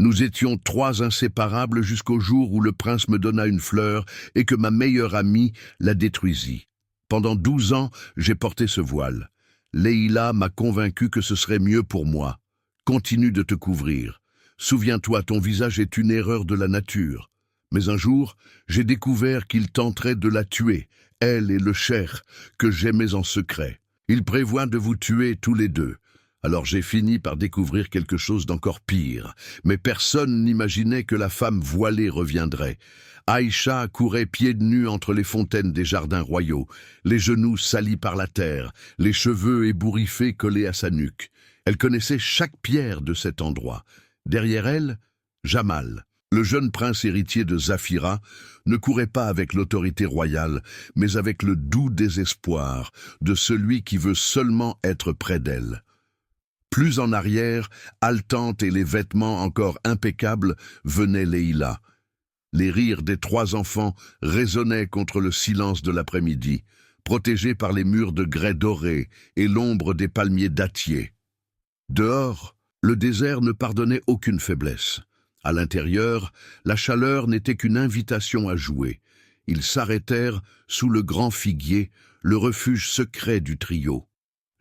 Nous étions trois inséparables jusqu'au jour où le prince me donna une fleur et que ma meilleure amie la détruisit. Pendant 12 ans, j'ai porté ce voile. Leïla m'a convaincu que ce serait mieux pour moi. Continue de te couvrir. Souviens-toi, ton visage est une erreur de la nature. Mais un jour, j'ai découvert qu'il tenterait de la tuer, elle et le cheikh, que j'aimais en secret. Il prévoit de vous tuer tous les deux. Alors j'ai fini par découvrir quelque chose d'encore pire. Mais personne n'imaginait que la femme voilée reviendrait. Aïcha courait pieds nus entre les fontaines des jardins royaux, les genoux salis par la terre, les cheveux ébouriffés collés à sa nuque. Elle connaissait chaque pierre de cet endroit. Derrière elle, Jamal, le jeune prince héritier de Zafira, ne courait pas avec l'autorité royale, mais avec le doux désespoir de celui qui veut seulement être près d'elle. Plus en arrière, haletante et les vêtements encore impeccables, venait Leïla. Les rires des trois enfants résonnaient contre le silence de l'après-midi, protégés par les murs de grès doré et l'ombre des palmiers dattiers. Dehors, le désert ne pardonnait aucune faiblesse. À l'intérieur, la chaleur n'était qu'une invitation à jouer. Ils s'arrêtèrent sous le grand figuier, le refuge secret du trio.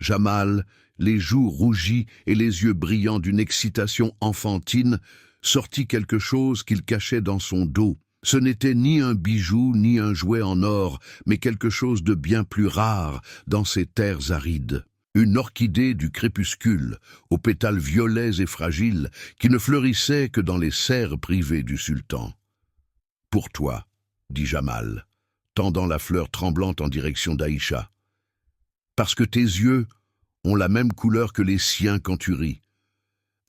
Jamal, les joues rougies et les yeux brillants d'une excitation enfantine, sortit quelque chose qu'il cachait dans son dos. Ce n'était ni un bijou ni un jouet en or, mais quelque chose de bien plus rare dans ces terres arides. Une orchidée du crépuscule, aux pétales violets et fragiles, qui ne fleurissait que dans les serres privées du sultan. « Pour toi, » dit Jamal, tendant la fleur tremblante en direction d'Aïcha. « Parce que tes yeux ont la même couleur que les siens quand tu ris. »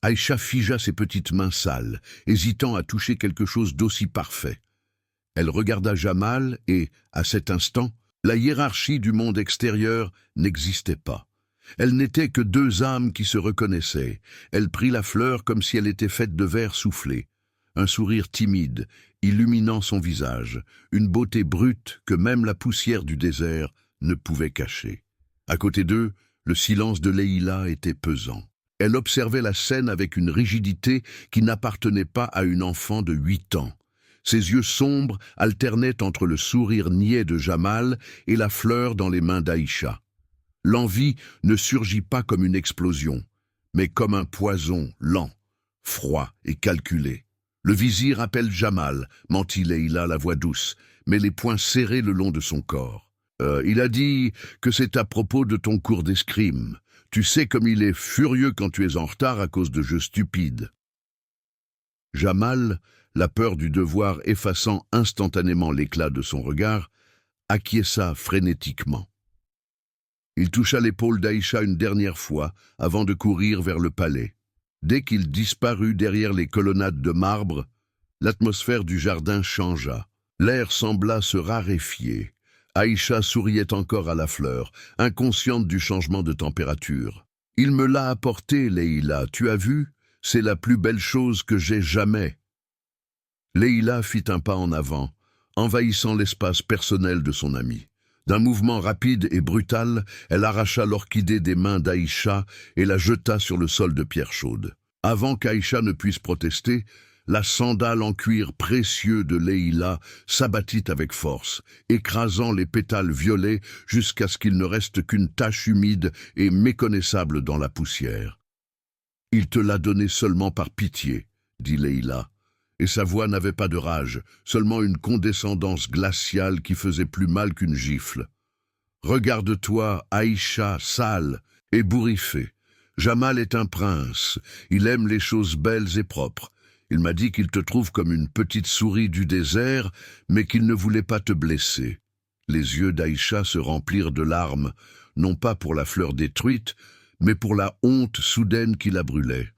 Aïcha figea ses petites mains sales, hésitant à toucher quelque chose d'aussi parfait. Elle regarda Jamal et, à cet instant, la hiérarchie du monde extérieur n'existait pas. Elle n'était que deux âmes qui se reconnaissaient. Elle prit la fleur comme si elle était faite de verre soufflé. Un sourire timide, illuminant son visage, une beauté brute que même la poussière du désert ne pouvait cacher. À côté d'eux, le silence de Leïla était pesant. Elle observait la scène avec une rigidité qui n'appartenait pas à une enfant de 8 ans. Ses yeux sombres alternaient entre le sourire niais de Jamal et la fleur dans les mains d'Aïcha. L'envie ne surgit pas comme une explosion, mais comme un poison lent, froid et calculé. Le vizir appelle Jamal, mentit Leïla, la voix douce, mais les poings serrés le long de son corps. Il a dit que c'est à propos de ton cours d'escrime. Tu sais comme il est furieux quand tu es en retard à cause de jeux stupides. Jamal, la peur du devoir effaçant instantanément l'éclat de son regard, acquiesça frénétiquement. Il toucha l'épaule d'Aïcha une dernière fois avant de courir vers le palais. Dès qu'il disparut derrière les colonnades de marbre, l'atmosphère du jardin changea. L'air sembla se raréfier. Aïcha souriait encore à la fleur, inconsciente du changement de température. « Il me l'a apporté, Leïla, tu as vu? C'est la plus belle chose que j'ai jamais. » Leïla fit un pas en avant, envahissant l'espace personnel de son amie. D'un mouvement rapide et brutal, elle arracha l'orchidée des mains d'Aïcha et la jeta sur le sol de pierre chaude. Avant qu'Aïcha ne puisse protester, la sandale en cuir précieux de Leïla s'abattit avec force, écrasant les pétales violets jusqu'à ce qu'il ne reste qu'une tache humide et méconnaissable dans la poussière. « Il te l'a donné seulement par pitié, » dit Leïla. Et sa voix n'avait pas de rage, seulement une condescendance glaciale qui faisait plus mal qu'une gifle. « Regarde-toi, Aïcha, sale, ébouriffée. Jamal est un prince, il aime les choses belles et propres. Il m'a dit qu'il te trouve comme une petite souris du désert, mais qu'il ne voulait pas te blesser. » Les yeux d'Aïcha se remplirent de larmes, non pas pour la fleur détruite, mais pour la honte soudaine qui la brûlait.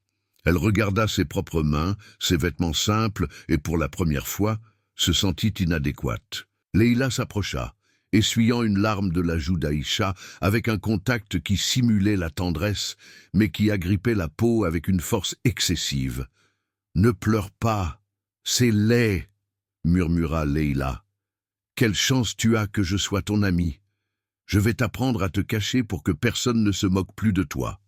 Elle regarda ses propres mains, ses vêtements simples, et pour la première fois, se sentit inadéquate. Leïla s'approcha, essuyant une larme de la joue d'Aïcha, avec un contact qui simulait la tendresse, mais qui agrippait la peau avec une force excessive. « Ne pleure pas, c'est laid, » murmura Leïla. « Quelle chance tu as que je sois ton amie. Je vais t'apprendre à te cacher pour que personne ne se moque plus de toi. »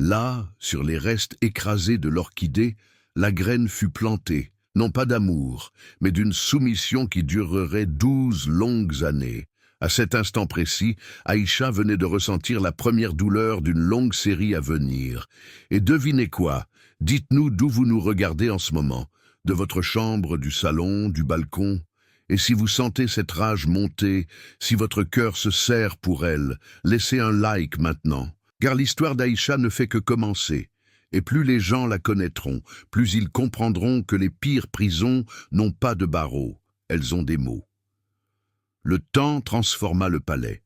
Là, sur les restes écrasés de l'orchidée, la graine fut plantée, non pas d'amour, mais d'une soumission qui durerait 12 longues années. À cet instant précis, Aïcha venait de ressentir la première douleur d'une longue série à venir. Et devinez quoi? Dites-nous d'où vous nous regardez en ce moment. De votre chambre, du salon, du balcon? Et si vous sentez cette rage monter, si votre cœur se serre pour elle, laissez un like maintenant. Car l'histoire d'Aïcha ne fait que commencer. Et plus les gens la connaîtront, plus ils comprendront que les pires prisons n'ont pas de barreaux, elles ont des mots. Le temps transforma le palais.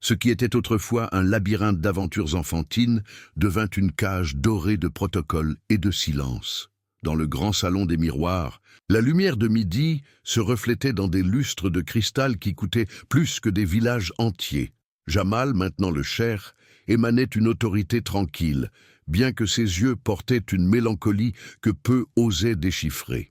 Ce qui était autrefois un labyrinthe d'aventures enfantines devint une cage dorée de protocoles et de silence. Dans le grand salon des miroirs, la lumière de midi se reflétait dans des lustres de cristal qui coûtaient plus que des villages entiers. Jamal, maintenant le cheikh, émanait une autorité tranquille, bien que ses yeux portaient une mélancolie que peu osaient déchiffrer.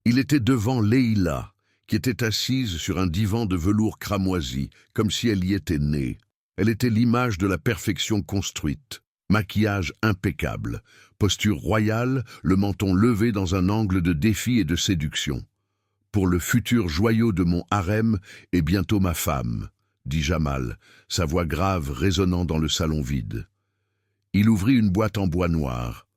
Il était devant Leïla, qui était assise sur un divan de velours cramoisi, comme si elle y était née. Elle était l'image de la perfection construite. Maquillage impeccable, posture royale, le menton levé dans un angle de défi et de séduction. « Pour le futur joyau de mon harem et bientôt ma femme », dit Jamal, sa voix grave résonnant dans le salon vide. Il ouvrit une boîte en bois noir.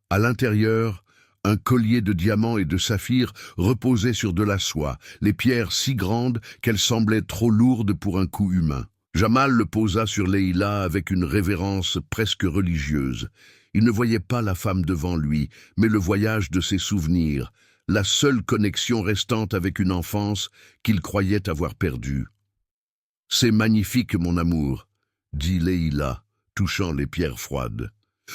À l'intérieur, un collier de diamants et de saphirs reposait sur de la soie, les pierres si grandes qu'elles semblaient trop lourdes pour un coup humain. Jamal le posa sur Leïla avec une révérence presque religieuse. Il ne voyait pas la femme devant lui, mais le voyage de ses souvenirs, la seule connexion restante avec une enfance qu'il croyait avoir perdue. « C'est magnifique, mon amour, » dit Leïla, touchant les pierres froides.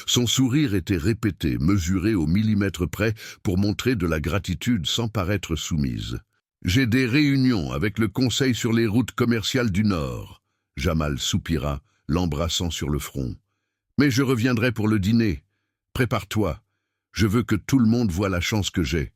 Son sourire était répété, mesuré au millimètre près pour montrer de la gratitude sans paraître soumise. « J'ai des réunions avec le Conseil sur les routes commerciales du Nord. » Jamal soupira, l'embrassant sur le front. « Mais je reviendrai pour le dîner. Prépare-toi. Je veux que tout le monde voie la chance que j'ai. »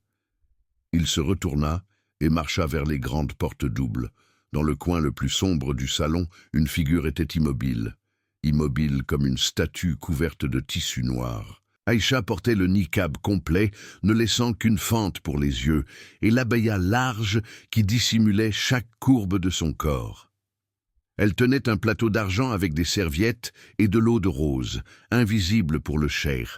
Il se retourna et marcha vers les grandes portes doubles. Dans le coin le plus sombre du salon, une figure était immobile. Immobile comme une statue couverte de tissu noir. Aïcha portait le niqab complet, ne laissant qu'une fente pour les yeux, et l'abaya large qui dissimulait chaque courbe de son corps. Elle tenait un plateau d'argent avec des serviettes et de l'eau de rose, invisible pour le cheikh,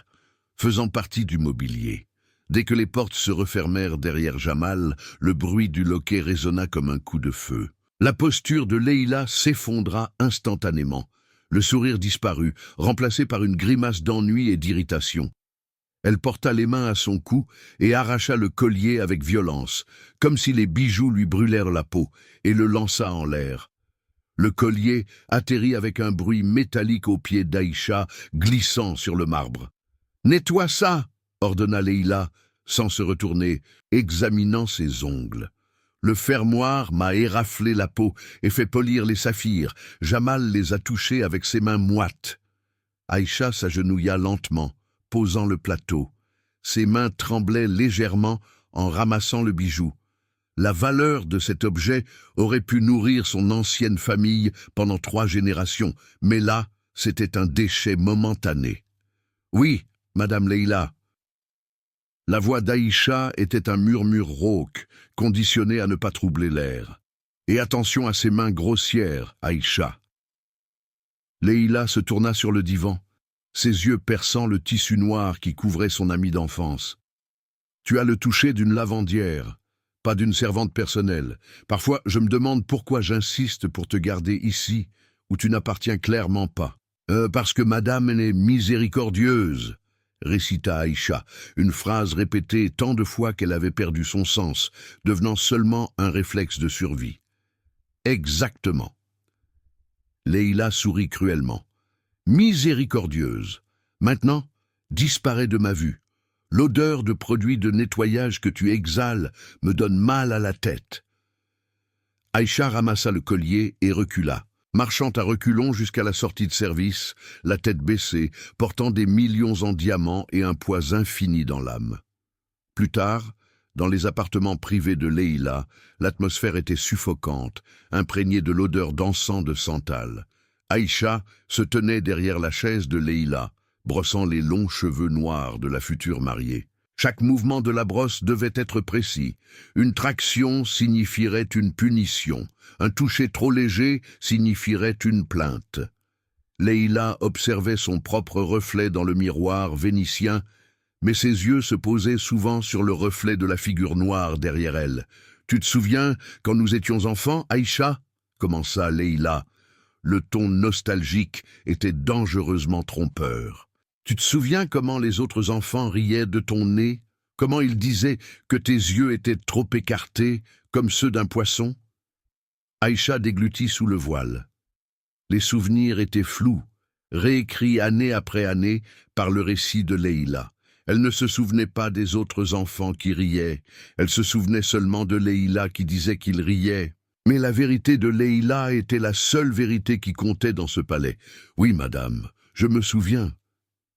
faisant partie du mobilier. Dès que les portes se refermèrent derrière Jamal, le bruit du loquet résonna comme un coup de feu. La posture de Leïla s'effondra instantanément. Le sourire disparut, remplacé par une grimace d'ennui et d'irritation. Elle porta les mains à son cou et arracha le collier avec violence, comme si les bijoux lui brûlèrent la peau, et le lança en l'air. Le collier atterrit avec un bruit métallique aux pieds d'Aïcha, glissant sur le marbre. « Nettoie ça !» ordonna Leïla, sans se retourner, examinant ses ongles. Le fermoir m'a éraflé la peau et fait polir les saphirs. Jamal les a touchés avec ses mains moites. Aïcha s'agenouilla lentement, posant le plateau. Ses mains tremblaient légèrement en ramassant le bijou. La valeur de cet objet aurait pu nourrir son ancienne famille pendant 3 générations, mais là, c'était un déchet momentané. « Oui, Madame Leïla. » La voix d'Aïcha était un murmure rauque, conditionné à ne pas troubler l'air. « Et attention à ses mains grossières, Aïcha. » Leïla se tourna sur le divan, ses yeux perçant le tissu noir qui couvrait son amie d'enfance. « Tu as le toucher d'une lavandière, pas d'une servante personnelle. Parfois, je me demande pourquoi j'insiste pour te garder ici, où tu n'appartiens clairement pas. Parce que madame est miséricordieuse, » récita Aïcha, une phrase répétée tant de fois qu'elle avait perdu son sens, devenant seulement un réflexe de survie. « Exactement. » Leïla sourit cruellement. « Miséricordieuse. Maintenant, disparaît de ma vue. L'odeur de produits de nettoyage que tu exhales me donne mal à la tête. » Aïcha ramassa le collier et recula, marchant à reculons jusqu'à la sortie de service, la tête baissée, portant des millions en diamants et un poids infini dans l'âme. Plus tard, dans les appartements privés de Leïla, l'atmosphère était suffocante, imprégnée de l'odeur d'encens de santal. Aïcha se tenait derrière la chaise de Leïla, brossant les longs cheveux noirs de la future mariée. Chaque mouvement de la brosse devait être précis. Une traction signifierait une punition. Un toucher trop léger signifierait une plainte. Leïla observait son propre reflet dans le miroir vénitien, mais ses yeux se posaient souvent sur le reflet de la figure noire derrière elle. « Tu te souviens, quand nous étions enfants, Aïcha ?» commença Leïla. Le ton nostalgique était dangereusement trompeur. « Tu te souviens comment les autres enfants riaient de ton nez? Comment ils disaient que tes yeux étaient trop écartés, comme ceux d'un poisson ?» Aïcha déglutit sous le voile. Les souvenirs étaient flous, réécrits année après année par le récit de Leïla. Elle ne se souvenait pas des autres enfants qui riaient, elle se souvenait seulement de Leïla qui disait qu'il riait. Mais la vérité de Leïla était la seule vérité qui comptait dans ce palais. « Oui, madame, je me souviens.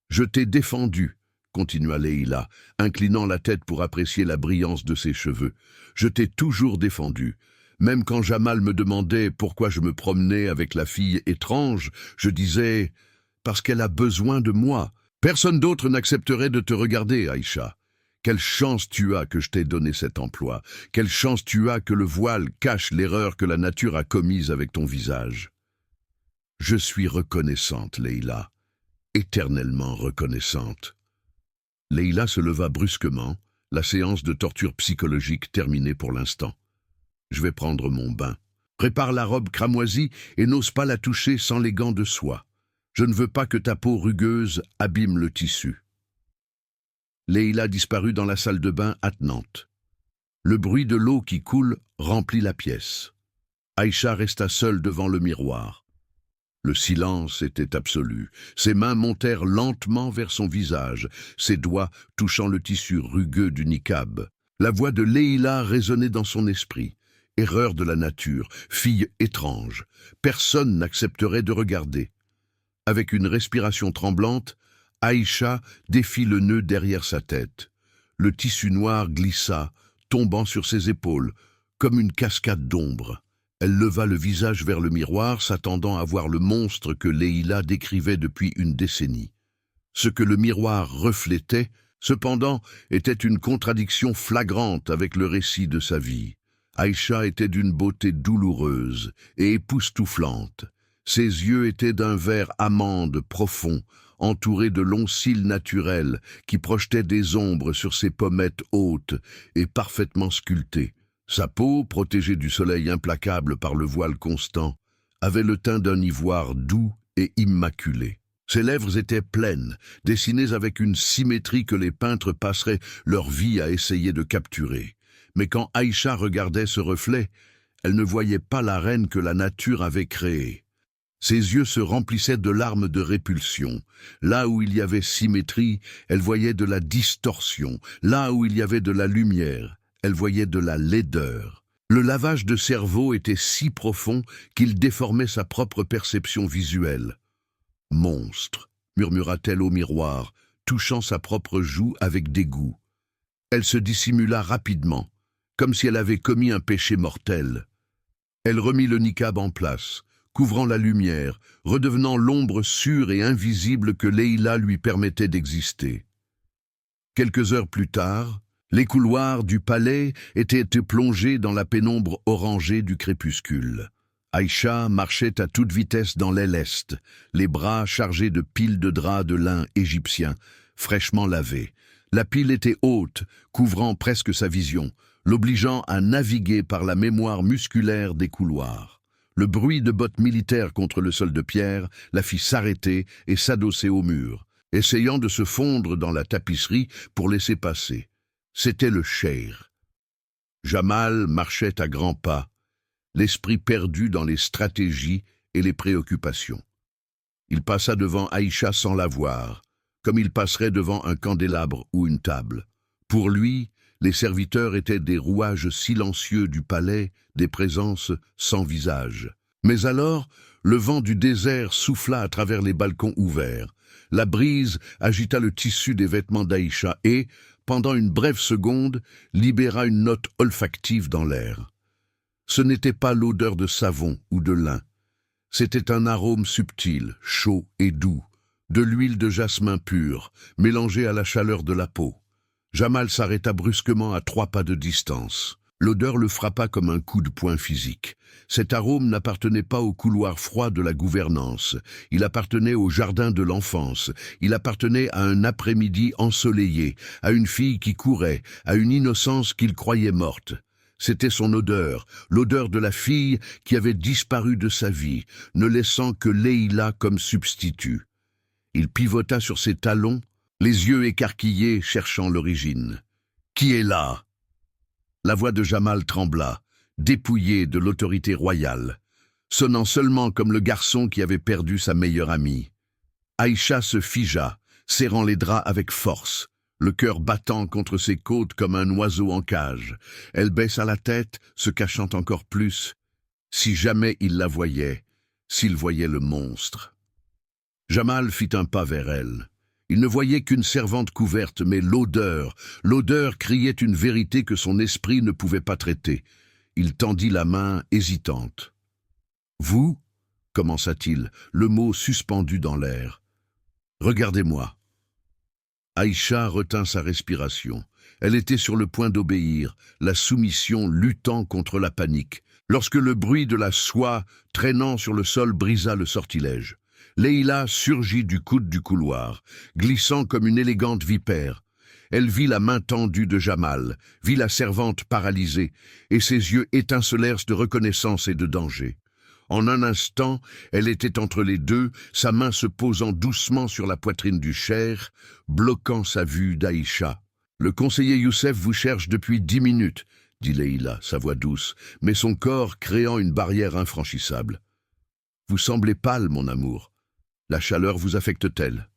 Je t'ai défendu, » continua Leïla, inclinant la tête pour apprécier la brillance de ses cheveux. « Je t'ai toujours défendu. Même quand Jamal me demandait pourquoi je me promenais avec la fille étrange, je disais « parce qu'elle a besoin de moi. Personne d'autre n'accepterait de te regarder, Aïcha. Quelle chance tu as que je t'ai donné cet emploi. Quelle chance tu as que le voile cache l'erreur que la nature a commise avec ton visage. Je suis reconnaissante, Leïla, éternellement reconnaissante. » Leïla se leva brusquement, la séance de torture psychologique terminée pour l'instant. « Je vais prendre mon bain. Prépare la robe cramoisie et n'ose pas la toucher sans les gants de soie. Je ne veux pas que ta peau rugueuse abîme le tissu. » Leïla disparut dans la salle de bain attenante. Le bruit de l'eau qui coule remplit la pièce. Aïcha resta seule devant le miroir. Le silence était absolu. Ses mains montèrent lentement vers son visage, ses doigts touchant le tissu rugueux du niqab. La voix de Leïla résonnait dans son esprit. Erreur de la nature, fille étrange. Personne n'accepterait de regarder. Avec une respiration tremblante, Aïcha défit le nœud derrière sa tête. Le tissu noir glissa, tombant sur ses épaules, comme une cascade d'ombre. Elle leva le visage vers le miroir, s'attendant à voir le monstre que Leïla décrivait depuis une décennie. Ce que le miroir reflétait, cependant, était une contradiction flagrante avec le récit de sa vie. Aïcha était d'une beauté douloureuse et époustouflante. Ses yeux étaient d'un vert amande profond, entouré de longs cils naturels qui projetaient des ombres sur ses pommettes hautes et parfaitement sculptées. Sa peau, protégée du soleil implacable par le voile constant, avait le teint d'un ivoire doux et immaculé. Ses lèvres étaient pleines, dessinées avec une symétrie que les peintres passeraient leur vie à essayer de capturer. Mais quand Aïcha regardait ce reflet, elle ne voyait pas la reine que la nature avait créée. Ses yeux se remplissaient de larmes de répulsion. Là où il y avait symétrie, elle voyait de la distorsion. Là où il y avait de la lumière, elle voyait de la laideur. Le lavage de cerveau était si profond qu'il déformait sa propre perception visuelle. « Monstre !» murmura-t-elle au miroir, touchant sa propre joue avec dégoût. Elle se dissimula rapidement, comme si elle avait commis un péché mortel. Elle remit le niqab en place, couvrant la lumière, redevenant l'ombre sûre et invisible que Leïla lui permettait d'exister. Quelques heures plus tard, les couloirs du palais étaient plongés dans la pénombre orangée du crépuscule. Aïcha marchait à toute vitesse dans l'aile est, les bras chargés de piles de draps de lin égyptien, fraîchement lavés. La pile était haute, couvrant presque sa vision, l'obligeant à naviguer par la mémoire musculaire des couloirs. Le bruit de bottes militaires contre le sol de pierre la fit s'arrêter et s'adosser au mur, essayant de se fondre dans la tapisserie pour laisser passer. C'était le cheikh. Jamal marchait à grands pas, l'esprit perdu dans les stratégies et les préoccupations. Il passa devant Aïcha sans la voir, comme il passerait devant un candélabre ou une table. Pour lui, les serviteurs étaient des rouages silencieux du palais, des présences sans visage. Mais alors, le vent du désert souffla à travers les balcons ouverts. La brise agita le tissu des vêtements d'Aïcha et, pendant une brève seconde, libéra une note olfactive dans l'air. Ce n'était pas l'odeur de savon ou de lin. C'était un arôme subtil, chaud et doux, de l'huile de jasmin pure, mélangée à la chaleur de la peau. Jamal s'arrêta brusquement à 3 pas de distance. L'odeur le frappa comme un coup de poing physique. Cet arôme n'appartenait pas au couloir froid de la gouvernance. Il appartenait au jardin de l'enfance. Il appartenait à un après-midi ensoleillé, à une fille qui courait, à une innocence qu'il croyait morte. C'était son odeur, l'odeur de la fille qui avait disparu de sa vie, ne laissant que Leïla comme substitut. Il pivota sur ses talons, les yeux écarquillés, cherchant l'origine. « Qui est là ?» La voix de Jamal trembla, dépouillée de l'autorité royale, sonnant seulement comme le garçon qui avait perdu sa meilleure amie. Aïcha se figea, serrant les draps avec force, le cœur battant contre ses côtes comme un oiseau en cage. Elle baissa la tête, se cachant encore plus. Si jamais il la voyait, s'il voyait le monstre. Jamal fit un pas vers elle. Il ne voyait qu'une servante couverte, mais l'odeur criait une vérité que son esprit ne pouvait pas traiter. Il tendit la main, hésitante. « Vous » commença-t-il, le mot suspendu dans l'air. « Regardez-moi. » Aïcha retint sa respiration. Elle était sur le point d'obéir, la soumission luttant contre la panique, lorsque le bruit de la soie traînant sur le sol brisa le sortilège. Leïla surgit du coude du couloir, glissant comme une élégante vipère. Elle vit la main tendue de Jamal, vit la servante paralysée, et ses yeux étincelèrent de reconnaissance et de danger. En un instant, elle était entre les deux, sa main se posant doucement sur la poitrine du cher, bloquant sa vue d'Aïcha. « Le conseiller Youssef vous cherche depuis 10 minutes, » dit Leïla, sa voix douce, mais son corps créant une barrière infranchissable. « Vous semblez pâle, mon amour. La chaleur vous affecte-t-elle »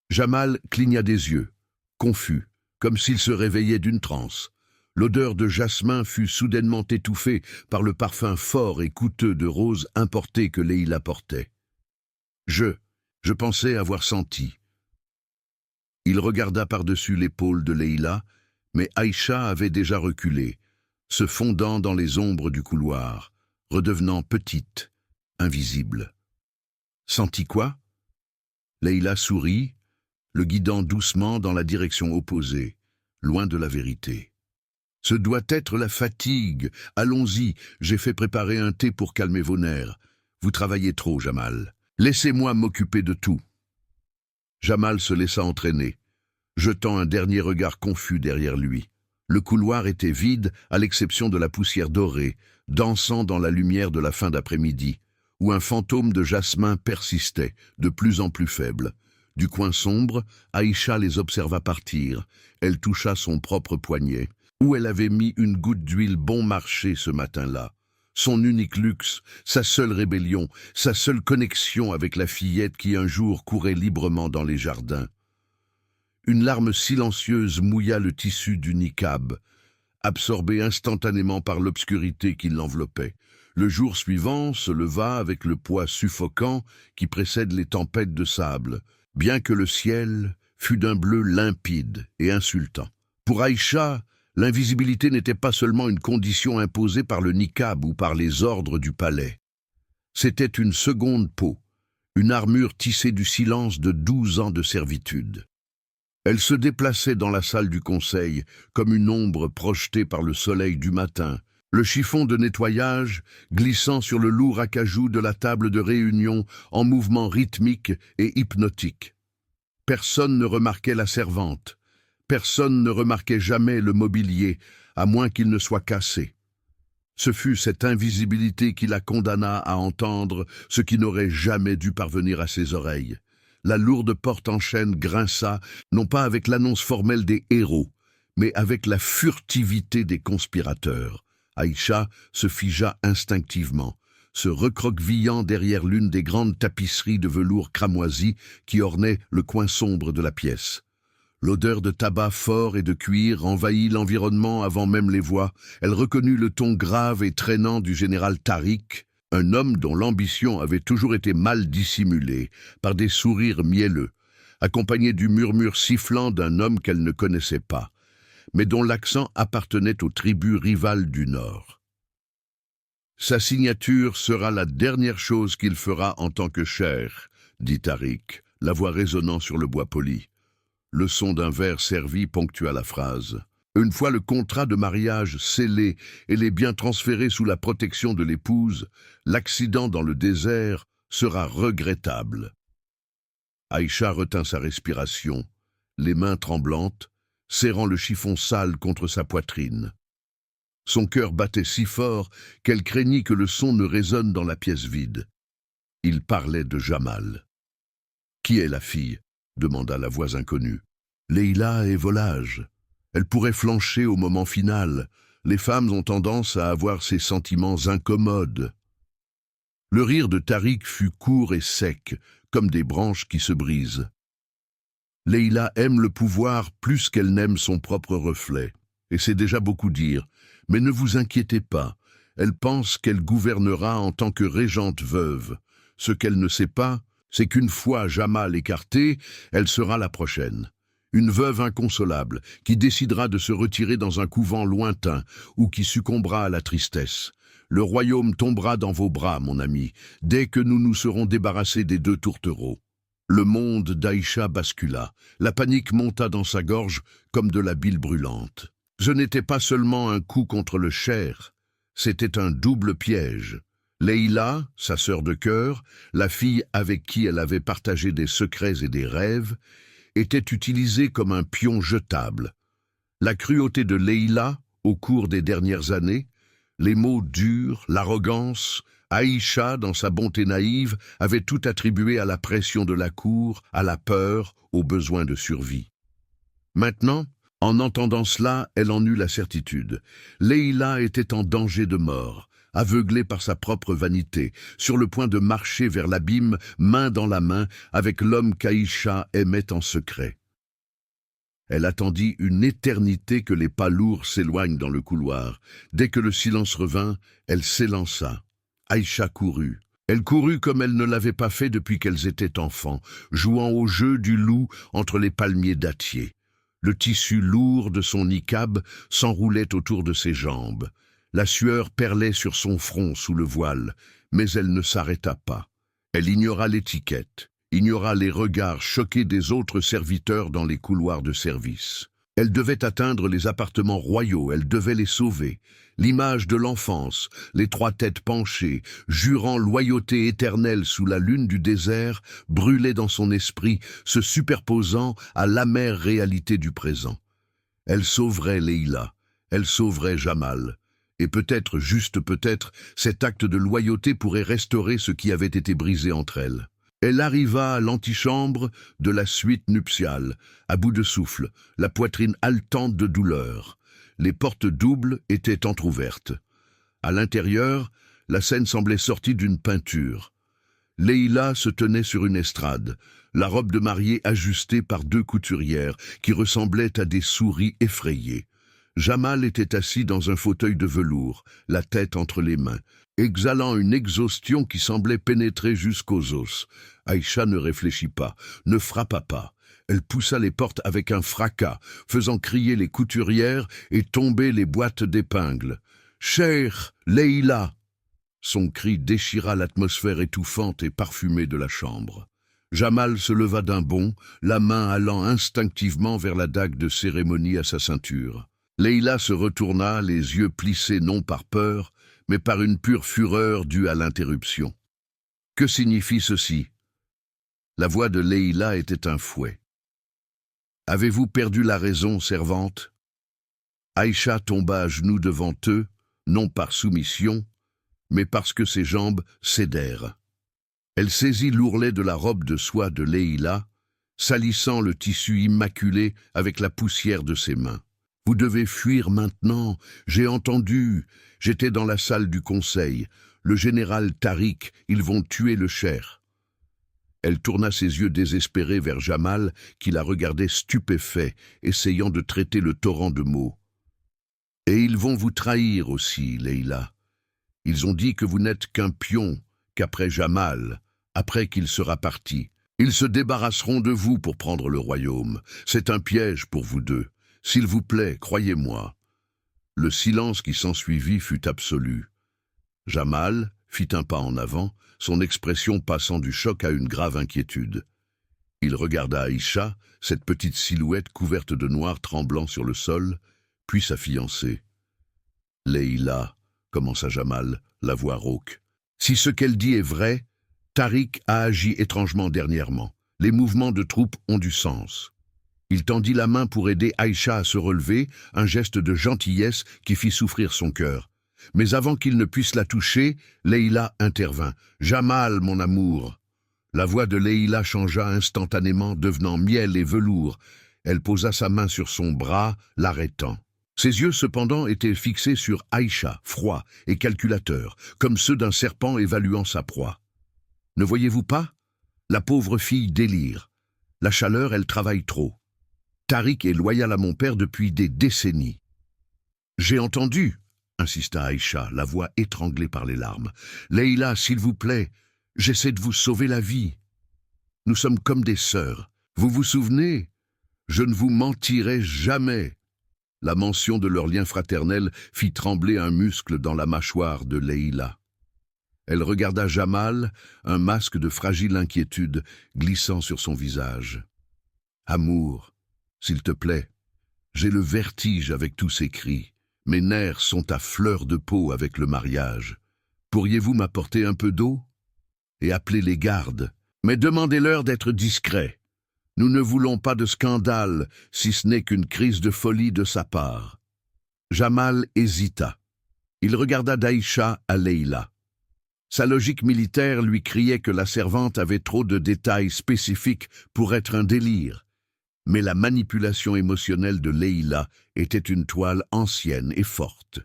Jamal cligna des yeux, confus, comme s'il se réveillait d'une transe. L'odeur de jasmin fut soudainement étouffée par le parfum fort et coûteux de roses importées que Leïla portait. Je pensais avoir senti. Il regarda par-dessus l'épaule de Leïla, mais Aïcha avait déjà reculé, se fondant dans les ombres du couloir, redevenant petite, invisible. Senti quoi? Leïla sourit, le guidant doucement dans la direction opposée, loin de la vérité. Ce doit être la fatigue. Allons-y, j'ai fait préparer un thé pour calmer vos nerfs. Vous travaillez trop, Jamal. Laissez-moi m'occuper de tout. Jamal se laissa entraîner, jetant un dernier regard confus derrière lui. Le couloir était vide, à l'exception de la poussière dorée, dansant dans la lumière de la fin d'après-midi, où un fantôme de jasmin persistait, de plus en plus faible. Du coin sombre, Aïcha les observa partir. Elle toucha son propre poignet, où elle avait mis une goutte d'huile bon marché ce matin-là. Son unique luxe, sa seule rébellion, sa seule connexion avec la fillette qui un jour courait librement dans les jardins. Une larme silencieuse mouilla le tissu du niqab, absorbé instantanément par l'obscurité qui l'enveloppait. Le jour suivant se leva avec le poids suffocant qui précède les tempêtes de sable, bien que le ciel fût d'un bleu limpide et insultant. Pour Aïcha, l'invisibilité n'était pas seulement une condition imposée par le niqab ou par les ordres du palais. C'était une seconde peau, une armure tissée du silence de 12 ans de servitude. Elle se déplaçait dans la salle du conseil comme une ombre projetée par le soleil du matin, le chiffon de nettoyage glissant sur le lourd acajou de la table de réunion en mouvement rythmique et hypnotique. Personne ne remarquait la servante. Personne ne remarquait jamais le mobilier, à moins qu'il ne soit cassé. Ce fut cette invisibilité qui la condamna à entendre ce qui n'aurait jamais dû parvenir à ses oreilles. La lourde porte en chêne grinça, non pas avec l'annonce formelle des héros, mais avec la furtivité des conspirateurs. Aïcha se figea instinctivement, se recroquevillant derrière l'une des grandes tapisseries de velours cramoisi qui ornaient le coin sombre de la pièce. L'odeur de tabac fort et de cuir envahit l'environnement avant même les voix. Elle reconnut le ton grave et traînant du général Tariq, un homme dont l'ambition avait toujours été mal dissimulée par des sourires mielleux, accompagné du murmure sifflant d'un homme qu'elle ne connaissait pas, mais dont l'accent appartenait aux tribus rivales du Nord. Sa signature sera la dernière chose qu'il fera en tant que cheikh, dit Tariq, la voix résonnant sur le bois poli. Le son d'un verre servi ponctua la phrase. Une fois le contrat de mariage scellé et les biens transférés sous la protection de l'épouse, l'accident dans le désert sera regrettable. Aïcha retint sa respiration, les mains tremblantes, serrant le chiffon sale contre sa poitrine. Son cœur battait si fort qu'elle craignit que le son ne résonne dans la pièce vide. Il parlait de Jamal. « Qui est la fille ?» demanda la voix inconnue. « Leïla est volage. Elle pourrait flancher au moment final. Les femmes ont tendance à avoir ces sentiments incommodes. » Le rire de Tariq fut court et sec, comme des branches qui se brisent. Leïla aime le pouvoir plus qu'elle n'aime son propre reflet, et c'est déjà beaucoup dire, mais ne vous inquiétez pas, elle pense qu'elle gouvernera en tant que régente veuve. Ce qu'elle ne sait pas, c'est qu'une fois Jamal écarté, elle sera la prochaine. Une veuve inconsolable, qui décidera de se retirer dans un couvent lointain, ou qui succombera à la tristesse. Le royaume tombera dans vos bras, mon ami, dès que nous nous serons débarrassés des deux tourtereaux. Le monde d'Aïcha bascula. La panique monta dans sa gorge comme de la bile brûlante. Ce n'était pas seulement un coup contre le cher, c'était un double piège. Leïla, sa sœur de cœur, la fille avec qui elle avait partagé des secrets et des rêves, était utilisée comme un pion jetable. La cruauté de Leïla, au cours des dernières années, les mots durs, l'arrogance, Aïcha, dans sa bonté naïve, avait tout attribué à la pression de la cour, à la peur, au besoin de survie. Maintenant, en entendant cela, elle en eut la certitude. Leïla était en danger de mort, aveuglée par sa propre vanité, sur le point de marcher vers l'abîme, main dans la main, avec l'homme qu'Aïcha aimait en secret. Elle attendit une éternité que les pas lourds s'éloignent dans le couloir. Dès que le silence revint, elle s'élança. Aïcha courut. Elle courut comme elle ne l'avait pas fait depuis qu'elles étaient enfants, jouant au jeu du loup entre les palmiers dattiers. Le tissu lourd de son niqab s'enroulait autour de ses jambes. La sueur perlait sur son front sous le voile, mais elle ne s'arrêta pas. Elle ignora l'étiquette, ignora les regards choqués des autres serviteurs dans les couloirs de service. Elle devait atteindre les appartements royaux, elle devait les sauver. L'image de l'enfance, les trois têtes penchées, jurant loyauté éternelle sous la lune du désert, brûlait dans son esprit, se superposant à l'amère réalité du présent. Elle sauverait Leïla, elle sauverait Jamal. Et peut-être, juste peut-être, cet acte de loyauté pourrait restaurer ce qui avait été brisé entre elles. Elle arriva à l'antichambre de la suite nuptiale, à bout de souffle, la poitrine haletante de douleur. Les portes doubles étaient entr'ouvertes. À l'intérieur, la scène semblait sortie d'une peinture. Leïla se tenait sur une estrade, la robe de mariée ajustée par deux couturières qui ressemblaient à des souris effrayées. Jamal était assis dans un fauteuil de velours, la tête entre les mains, exhalant une exhaustion qui semblait pénétrer jusqu'aux os. Aïcha ne réfléchit pas, ne frappa pas. Elle poussa les portes avec un fracas, faisant crier les couturières et tomber les boîtes d'épingles. « Chère Leïla !» Son cri déchira l'atmosphère étouffante et parfumée de la chambre. Jamal se leva d'un bond, la main allant instinctivement vers la dague de cérémonie à sa ceinture. Leïla se retourna, les yeux plissés non par peur, mais par une pure fureur due à l'interruption. « Que signifie ceci ?» La voix de Leïla était un fouet. « Avez-vous perdu la raison, servante ?» Aïcha tomba à genoux devant eux, non par soumission, mais parce que ses jambes cédèrent. Elle saisit l'ourlet de la robe de soie de Leïla, salissant le tissu immaculé avec la poussière de ses mains. « Vous devez fuir maintenant, j'ai entendu, j'étais dans la salle du conseil, le général Tariq, ils vont tuer le cher. » Elle tourna ses yeux désespérés vers Jamal, qui la regardait stupéfait, essayant de traiter le torrent de mots. « Et ils vont vous trahir aussi, Leïla. Ils ont dit que vous n'êtes qu'un pion, qu'après Jamal, après qu'il sera parti, ils se débarrasseront de vous pour prendre le royaume. C'est un piège pour vous deux. S'il vous plaît, croyez-moi. » Le silence qui s'ensuivit fut absolu. Jamal fit un pas en avant, son expression passant du choc à une grave inquiétude. Il regarda Aïcha, cette petite silhouette couverte de noir tremblant sur le sol, puis sa fiancée. « Leïla, » commença Jamal, la voix rauque. « Si ce qu'elle dit est vrai, Tariq a agi étrangement dernièrement. Les mouvements de troupes ont du sens. » Il tendit la main pour aider Aïcha à se relever, un geste de gentillesse qui fit souffrir son cœur. Mais avant qu'il ne puisse la toucher, Leïla intervint. « Jamal, mon amour !» La voix de Leïla changea instantanément, devenant miel et velours. Elle posa sa main sur son bras, l'arrêtant. Ses yeux, cependant, étaient fixés sur Aïcha, froids et calculateurs, comme ceux d'un serpent évaluant sa proie. « Ne voyez-vous pas? La pauvre fille délire. La chaleur, elle travaille trop. Tariq est loyal à mon père depuis des décennies. »« J'ai entendu !» insista Aïcha, la voix étranglée par les larmes. « Leïla, s'il vous plaît, j'essaie de vous sauver la vie. Nous sommes comme des sœurs. Vous vous souvenez? Je ne vous mentirai jamais. » La mention de leur lien fraternel fit trembler un muscle dans la mâchoire de Leïla. Elle regarda Jamal, un masque de fragile inquiétude glissant sur son visage. « Amour, s'il te plaît, j'ai le vertige avec tous ces cris. Mes nerfs sont à fleur de peau avec le mariage. Pourriez-vous m'apporter un peu d'eau? Et appeler les gardes. Mais demandez-leur d'être discrets. Nous ne voulons pas de scandale, si ce n'est qu'une crise de folie de sa part. » Jamal hésita. Il regarda d'Aïcha à Leïla. Sa logique militaire lui criait que la servante avait trop de détails spécifiques pour être un délire. Mais la manipulation émotionnelle de Leïla était une toile ancienne et forte.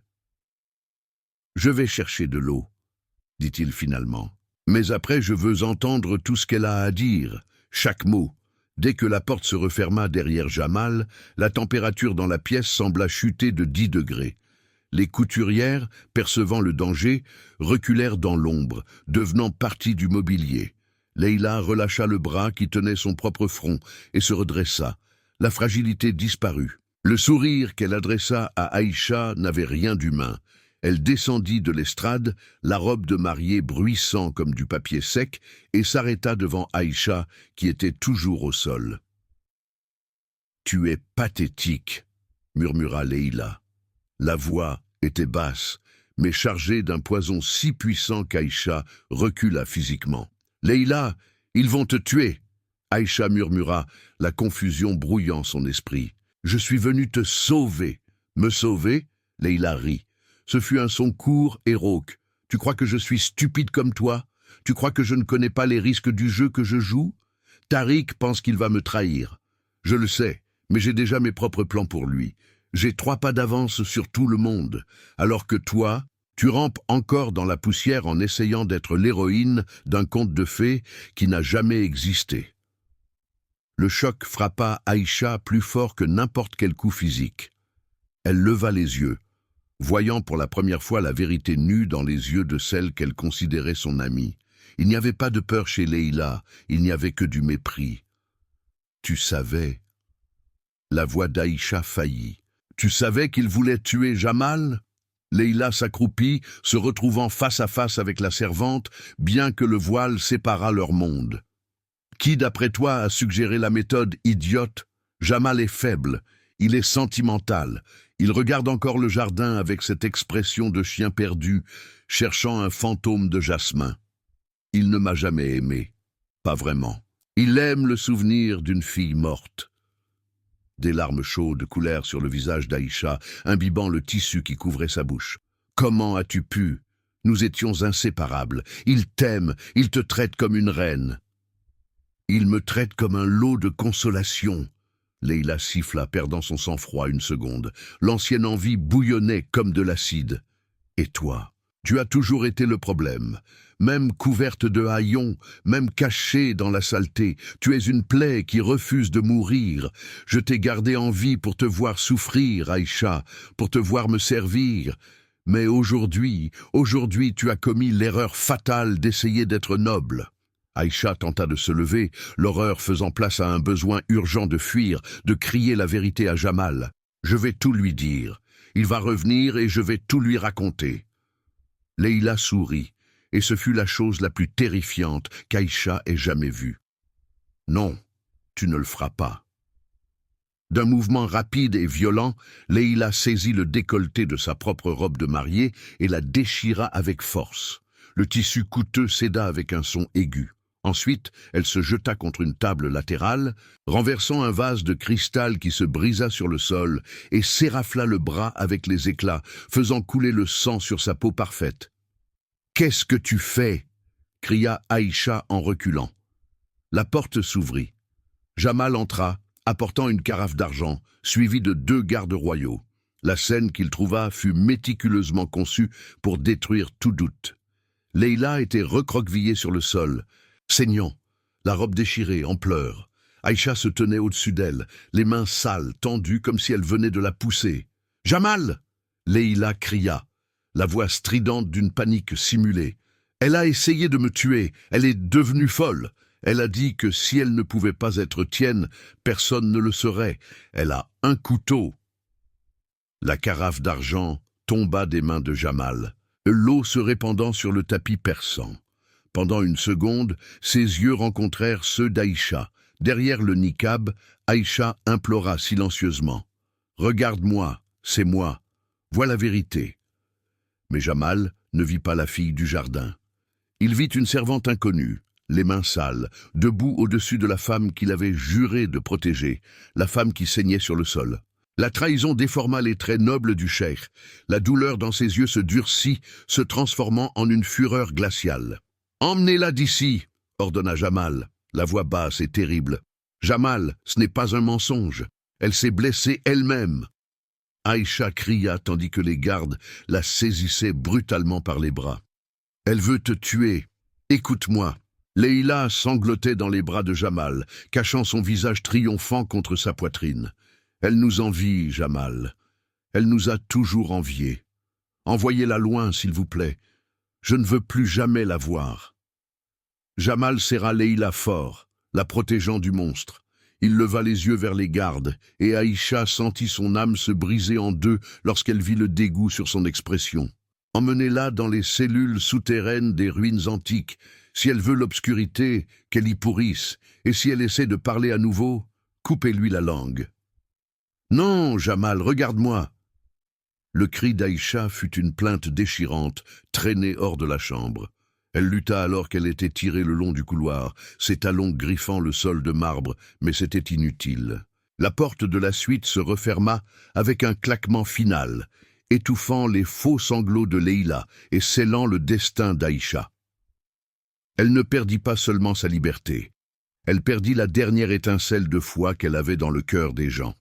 « Je vais chercher de l'eau, » dit-il finalement. « Mais après, je veux entendre tout ce qu'elle a à dire, chaque mot. » Dès que la porte se referma derrière Jamal, la température dans la pièce sembla chuter de 10 degrés. Les couturières, percevant le danger, reculèrent dans l'ombre, devenant partie du mobilier. Leïla relâcha le bras qui tenait son propre front et se redressa. La fragilité disparut. Le sourire qu'elle adressa à Aïcha n'avait rien d'humain. Elle descendit de l'estrade, la robe de mariée bruissant comme du papier sec, et s'arrêta devant Aïcha, qui était toujours au sol. « Tu es pathétique, » murmura Leïla. La voix était basse, mais chargée d'un poison si puissant qu'Aïcha recula physiquement. « Leïla, ils vont te tuer !» Aïcha murmura, la confusion brouillant son esprit. « Je suis venu te sauver. »« Me sauver ?» Leïla rit. Ce fut un son court et rauque. « Tu crois que je suis stupide comme toi? Tu crois que je ne connais pas les risques du jeu que je joue? Tariq pense qu'il va me trahir. Je le sais, mais j'ai déjà mes propres plans pour lui. J'ai 3 pas d'avance sur tout le monde, alors que toi, tu rampes encore dans la poussière en essayant d'être l'héroïne d'un conte de fées qui n'a jamais existé. » Le choc frappa Aïcha plus fort que n'importe quel coup physique. Elle leva les yeux, voyant pour la première fois la vérité nue dans les yeux de celle qu'elle considérait son amie. Il n'y avait pas de peur chez Leïla, il n'y avait que du mépris. « Tu savais ?» La voix d'Aïcha faillit. « Tu savais qu'il voulait tuer Jamal ?» Leïla s'accroupit, se retrouvant face à face avec la servante, bien que le voile séparât leur monde. « Qui, d'après toi, a suggéré la méthode idiote? Jamal est faible, il est sentimental. Il regarde encore le jardin avec cette expression de chien perdu, cherchant un fantôme de jasmin. Il ne m'a jamais aimé, pas vraiment. Il aime le souvenir d'une fille morte. » Des larmes chaudes coulèrent sur le visage d'Aïcha, imbibant le tissu qui couvrait sa bouche. « Comment as-tu pu? Nous étions inséparables. Il t'aime, il te traite comme une reine. »« Il me traite comme un lot de consolation. » Leïla siffla, perdant son sang-froid une seconde. L'ancienne envie bouillonnait comme de l'acide. « Et toi, tu as toujours été le problème. Même couverte de haillons, même cachée dans la saleté, tu es une plaie qui refuse de mourir. Je t'ai gardé en vie pour te voir souffrir, Aïcha, pour te voir me servir. Mais aujourd'hui, tu as commis l'erreur fatale d'essayer d'être noble. » Aïcha tenta de se lever, l'horreur faisant place à un besoin urgent de fuir, de crier la vérité à Jamal. « Je vais tout lui dire. Il va revenir et je vais tout lui raconter. » Leïla sourit, et ce fut la chose la plus terrifiante qu'Aïcha ait jamais vue. « Non, tu ne le feras pas. » D'un mouvement rapide et violent, Leïla saisit le décolleté de sa propre robe de mariée et la déchira avec force. Le tissu coûteux céda avec un son aigu. Ensuite, elle se jeta contre une table latérale, renversant un vase de cristal qui se brisa sur le sol et s'érafla le bras avec les éclats, faisant couler le sang sur sa peau parfaite. « Qu'est-ce que tu fais ?» cria Aïcha en reculant. La porte s'ouvrit. Jamal entra, apportant une carafe d'argent, suivie de 2 gardes royaux. La scène qu'il trouva fut méticuleusement conçue pour détruire tout doute. Leïla était recroquevillée sur le sol, saignant, la robe déchirée, en pleurs. Aïcha se tenait au-dessus d'elle, les mains sales, tendues comme si elle venait de la pousser. « Jamal !» Leïla cria, la voix stridente d'une panique simulée. « Elle a essayé de me tuer, elle est devenue folle. Elle a dit que si elle ne pouvait pas être tienne, personne ne le serait. Elle a un couteau. » La carafe d'argent tomba des mains de Jamal, l'eau se répandant sur le tapis perçant. Pendant une seconde, ses yeux rencontrèrent ceux d'Aïcha. Derrière le niqab, Aïcha implora silencieusement. « Regarde-moi, c'est moi. Vois la vérité. » Mais Jamal ne vit pas la fille du jardin. Il vit une servante inconnue, les mains sales, debout au-dessus de la femme qu'il avait juré de protéger, la femme qui saignait sur le sol. La trahison déforma les traits nobles du cheikh. La douleur dans ses yeux se durcit, se transformant en une fureur glaciale. « Emmenez-la d'ici !» ordonna Jamal, la voix basse et terrible. « Jamal, ce n'est pas un mensonge. Elle s'est blessée elle-même. » Aïcha cria tandis que les gardes la saisissaient brutalement par les bras. « Elle veut te tuer. Écoute-moi. » Leïla sanglotait dans les bras de Jamal, cachant son visage triomphant contre sa poitrine. « Elle nous envie, Jamal. Elle nous a toujours enviés. Envoyez-la loin, s'il vous plaît. Je ne veux plus jamais la voir. » Jamal serra Leïla fort, la protégeant du monstre. Il leva les yeux vers les gardes, et Aïcha sentit son âme se briser en 2 lorsqu'elle vit le dégoût sur son expression. « Emmenez-la dans les cellules souterraines des ruines antiques. Si elle veut l'obscurité, qu'elle y pourrisse, et si elle essaie de parler à nouveau, coupez-lui la langue. »« Non, Jamal, regarde-moi !» Le cri d'Aïcha fut une plainte déchirante, traînée hors de la chambre. Elle lutta alors qu'elle était tirée le long du couloir, ses talons griffant le sol de marbre, mais c'était inutile. La porte de la suite se referma avec un claquement final, étouffant les faux sanglots de Leïla et scellant le destin d'Aïcha. Elle ne perdit pas seulement sa liberté, elle perdit la dernière étincelle de foi qu'elle avait dans le cœur des gens.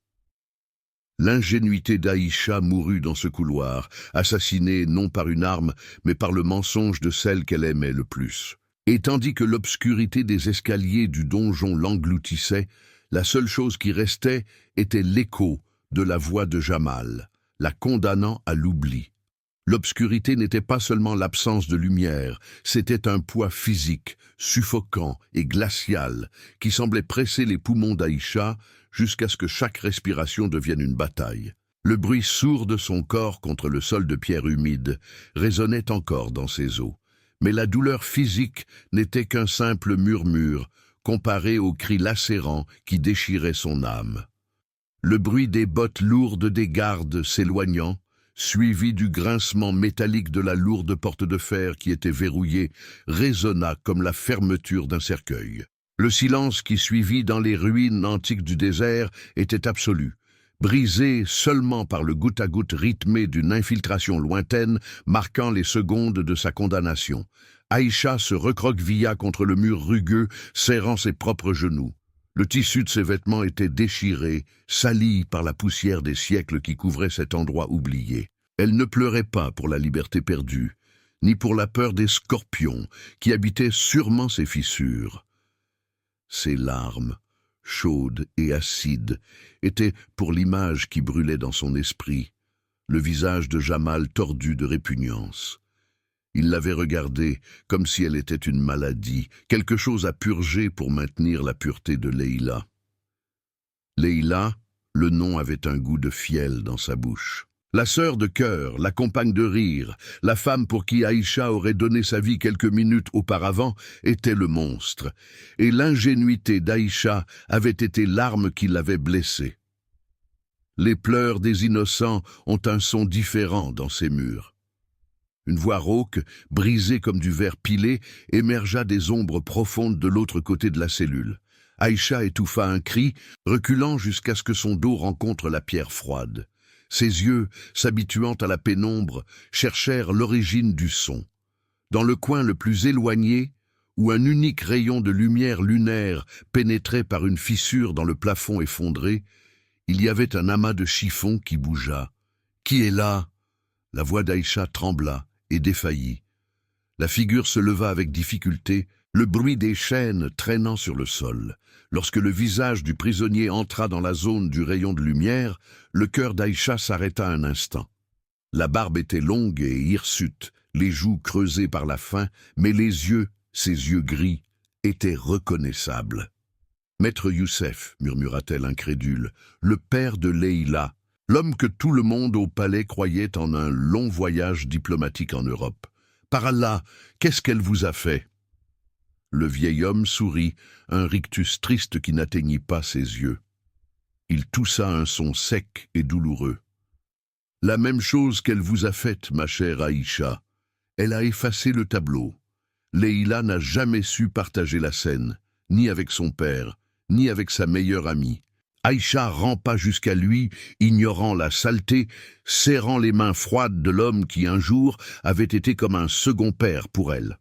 L'ingénuité d'Aïcha mourut dans ce couloir, assassinée non par une arme, mais par le mensonge de celle qu'elle aimait le plus. Et tandis que l'obscurité des escaliers du donjon l'engloutissait, la seule chose qui restait était l'écho de la voix de Jamal, la condamnant à l'oubli. L'obscurité n'était pas seulement l'absence de lumière, c'était un poids physique, suffocant et glacial, qui semblait presser les poumons d'Aïcha jusqu'à ce que chaque respiration devienne une bataille. Le bruit sourd de son corps contre le sol de pierre humide résonnait encore dans ses os, mais la douleur physique n'était qu'un simple murmure comparé au cri lacérant qui déchirait son âme. Le bruit des bottes lourdes des gardes s'éloignant, suivi du grincement métallique de la lourde porte de fer qui était verrouillée, résonna comme la fermeture d'un cercueil. Le silence qui suivit dans les ruines antiques du désert était absolu, brisé seulement par le goutte à goutte rythmé d'une infiltration lointaine marquant les secondes de sa condamnation. Aïcha se recroquevilla contre le mur rugueux, serrant ses propres genoux. Le tissu de ses vêtements était déchiré, sali par la poussière des siècles qui couvraient cet endroit oublié. Elle ne pleurait pas pour la liberté perdue, ni pour la peur des scorpions qui habitaient sûrement ses fissures. Ses larmes, chaudes et acides, étaient pour l'image qui brûlait dans son esprit, le visage de Jamal tordu de répugnance. Il l'avait regardée comme si elle était une maladie, quelque chose à purger pour maintenir la pureté de Leïla. Leïla, le nom avait un goût de fiel dans sa bouche. La sœur de cœur, la compagne de rire, la femme pour qui Aïcha aurait donné sa vie quelques minutes auparavant, était le monstre, et l'ingénuité d'Aïcha avait été l'arme qui l'avait blessée. Les pleurs des innocents ont un son différent dans ces murs. Une voix rauque, brisée comme du verre pilé, émergea des ombres profondes de l'autre côté de la cellule. Aïcha étouffa un cri, reculant jusqu'à ce que son dos rencontre la pierre froide. Ses yeux, s'habituant à la pénombre, cherchèrent l'origine du son. Dans le coin le plus éloigné, où un unique rayon de lumière lunaire pénétrait par une fissure dans le plafond effondré, il y avait un amas de chiffons qui bougea. « Qui est là ?» La voix d'Aïcha trembla et défaillit. La figure se leva avec difficulté, le bruit des chaînes traînant sur le sol. Lorsque le visage du prisonnier entra dans la zone du rayon de lumière, le cœur d'Aïcha s'arrêta un instant. La barbe était longue et hirsute, les joues creusées par la faim, mais les yeux, ses yeux gris, étaient reconnaissables. « Maître Youssef, murmura-t-elle incrédule, le père de Leïla, l'homme que tout le monde au palais croyait en un long voyage diplomatique en Europe. Par Allah, qu'est-ce qu'elle vous a fait ?» Le vieil homme sourit, un rictus triste qui n'atteignit pas ses yeux. Il toussa un son sec et douloureux. « La même chose qu'elle vous a faite, ma chère Aïcha. Elle a effacé le tableau. Leïla n'a jamais su partager la scène, ni avec son père, ni avec sa meilleure amie. Aïcha rampa jusqu'à lui, ignorant la saleté, serrant les mains froides de l'homme qui un jour avait été comme un second père pour elle.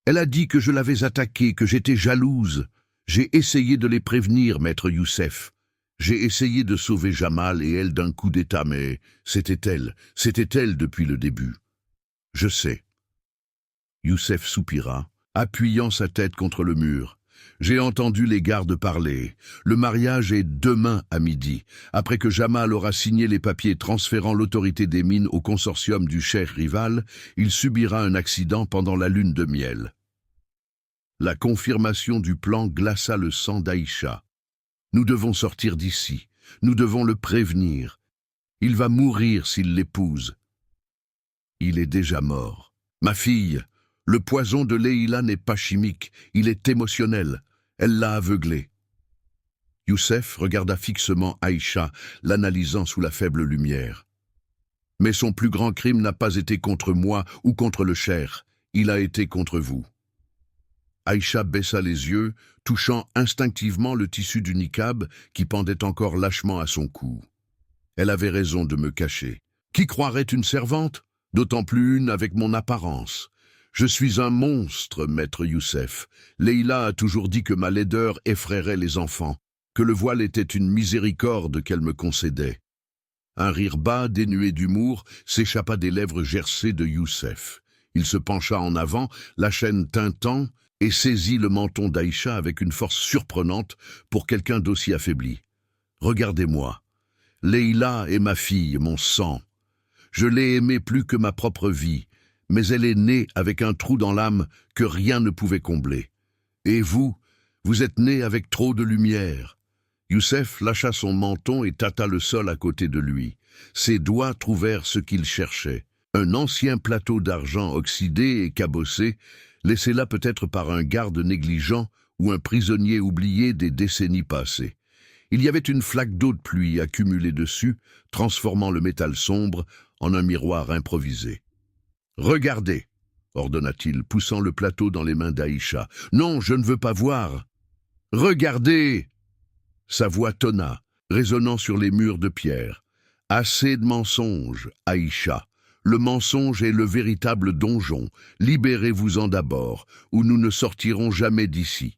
Elle a dit que je l'avais attaquée, que j'étais jalouse. J'ai essayé de les prévenir, maître Youssef. J'ai essayé de sauver Jamal et elle d'un coup d'état, mais c'était elle depuis le début. Je sais. Youssef soupira, appuyant sa tête contre le mur. J'ai entendu les gardes parler. Le mariage est demain à midi, après que Jamal aura signé les papiers transférant l'autorité des mines au consortium du cheikh rival, il subira un accident pendant la lune de miel. La confirmation du plan glaça le sang d'Aïcha. Nous devons sortir d'ici. Nous devons le prévenir. Il va mourir s'il l'épouse. Il est déjà mort. Ma fille, le poison de Leïla n'est pas chimique, il est émotionnel. Elle l'a aveuglé. Youssef regarda fixement Aïcha, l'analysant sous la faible lumière. Mais son plus grand crime n'a pas été contre moi ou contre le cheikh, il a été contre vous. Aïcha baissa les yeux, touchant instinctivement le tissu du niqab qui pendait encore lâchement à son cou. Elle avait raison de me cacher. Qui croirait une servante? D'autant plus une avec mon apparence. Je suis un monstre, maître Youssef. Leïla a toujours dit que ma laideur effraierait les enfants, que le voile était une miséricorde qu'elle me concédait. Un rire bas, dénué d'humour, s'échappa des lèvres gercées de Youssef. Il se pencha en avant, la chaîne tintant, et saisit le menton d'Aïcha avec une force surprenante pour quelqu'un d'aussi affaibli. « Regardez-moi. Leïla est ma fille, mon sang. Je l'ai aimée plus que ma propre vie, mais elle est née avec un trou dans l'âme que rien ne pouvait combler. Et vous, vous êtes né avec trop de lumière. » Youssef lâcha son menton et tâta le sol à côté de lui. Ses doigts trouvèrent ce qu'il cherchait. Un ancien plateau d'argent oxydé et cabossé, laissé là peut-être par un garde négligent ou un prisonnier oublié des décennies passées. Il y avait une flaque d'eau de pluie accumulée dessus, transformant le métal sombre en un miroir improvisé. « Regardez !» ordonna-t-il, poussant le plateau dans les mains d'Aïcha. « Non, je ne veux pas voir. Regardez !» Sa voix tonna, résonnant sur les murs de pierre. « Assez de mensonges, Aïcha. Le mensonge est le véritable donjon. Libérez-vous-en d'abord, ou nous ne sortirons jamais d'ici. »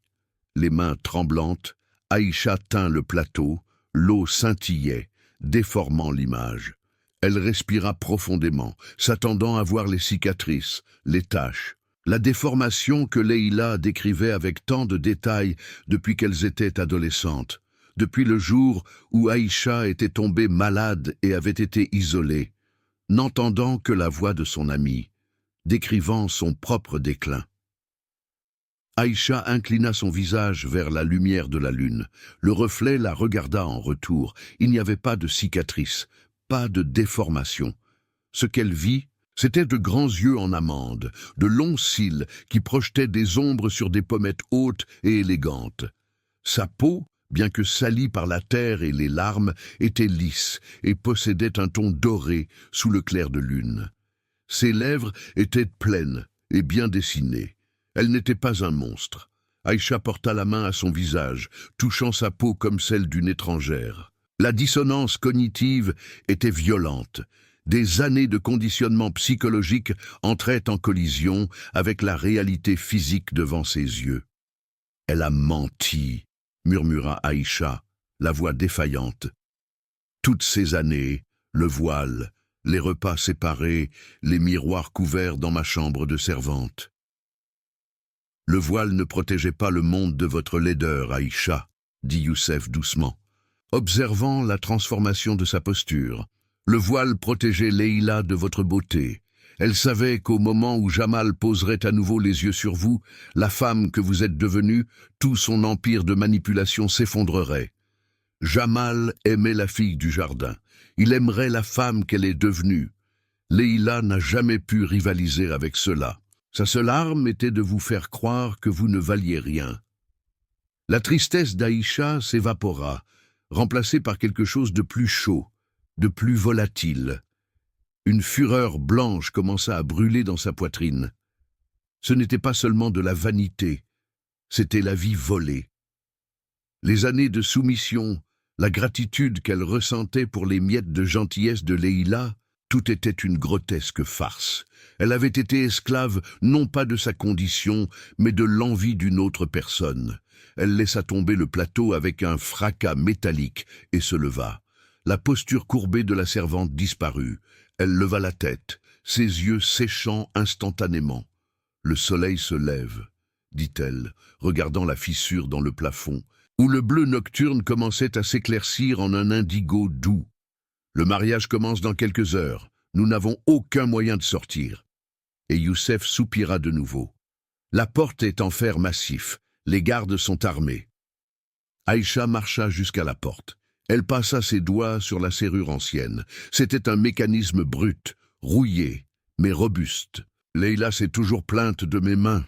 Les mains tremblantes, Aïcha tint le plateau, l'eau scintillait, déformant l'image. Elle respira profondément, s'attendant à voir les cicatrices, les taches, la déformation que Leïla décrivait avec tant de détails depuis qu'elles étaient adolescentes, depuis le jour où Aïcha était tombée malade et avait été isolée, n'entendant que la voix de son amie, décrivant son propre déclin. Aïcha inclina son visage vers la lumière de la lune. Le reflet la regarda en retour. Il n'y avait pas de cicatrice, pas de déformation. Ce qu'elle vit, c'était de grands yeux en amande, de longs cils qui projetaient des ombres sur des pommettes hautes et élégantes. Sa peau, bien que salie par la terre et les larmes, était lisse et possédait un ton doré sous le clair de lune. Ses lèvres étaient pleines et bien dessinées. Elle n'était pas un monstre. Aïcha porta la main à son visage, touchant sa peau comme celle d'une étrangère. La dissonance cognitive était violente. Des années de conditionnement psychologique entraient en collision avec la réalité physique devant ses yeux. « Elle a menti », murmura Aïcha, la voix défaillante. Toutes ces années, le voile, les repas séparés, les miroirs couverts dans ma chambre de servante. Le voile ne protégeait pas le monde de votre laideur, Aïcha, dit Youssef doucement, observant la transformation de sa posture. Le voile protégeait Leïla de votre beauté. Elle savait qu'au moment où Jamal poserait à nouveau les yeux sur vous, la femme que vous êtes devenue, tout son empire de manipulation s'effondrerait. Jamal aimait la fille du jardin. Il aimerait la femme qu'elle est devenue. Leïla n'a jamais pu rivaliser avec cela. Sa seule arme était de vous faire croire que vous ne valiez rien. La tristesse d'Aïcha s'évapora, remplacée par quelque chose de plus chaud, de plus volatile. Une fureur blanche commença à brûler dans sa poitrine. Ce n'était pas seulement de la vanité, c'était la vie volée. Les années de soumission, la gratitude qu'elle ressentait pour les miettes de gentillesse de Leïla, tout était une grotesque farce. Elle avait été esclave non pas de sa condition, mais de l'envie d'une autre personne. Elle laissa tomber le plateau avec un fracas métallique et se leva. La posture courbée de la servante disparut. Elle leva la tête, ses yeux séchant instantanément. « Le soleil se lève », dit-elle, regardant la fissure dans le plafond, où le bleu nocturne commençait à s'éclaircir en un indigo doux. « Le mariage commence dans quelques heures. Nous n'avons aucun moyen de sortir. » Et Youssef soupira de nouveau. La porte est en fer massif. Les gardes sont armés. Aïcha marcha jusqu'à la porte. Elle passa ses doigts sur la serrure ancienne. C'était un mécanisme brut, rouillé, mais robuste. « Leïla s'est toujours plainte de mes mains, »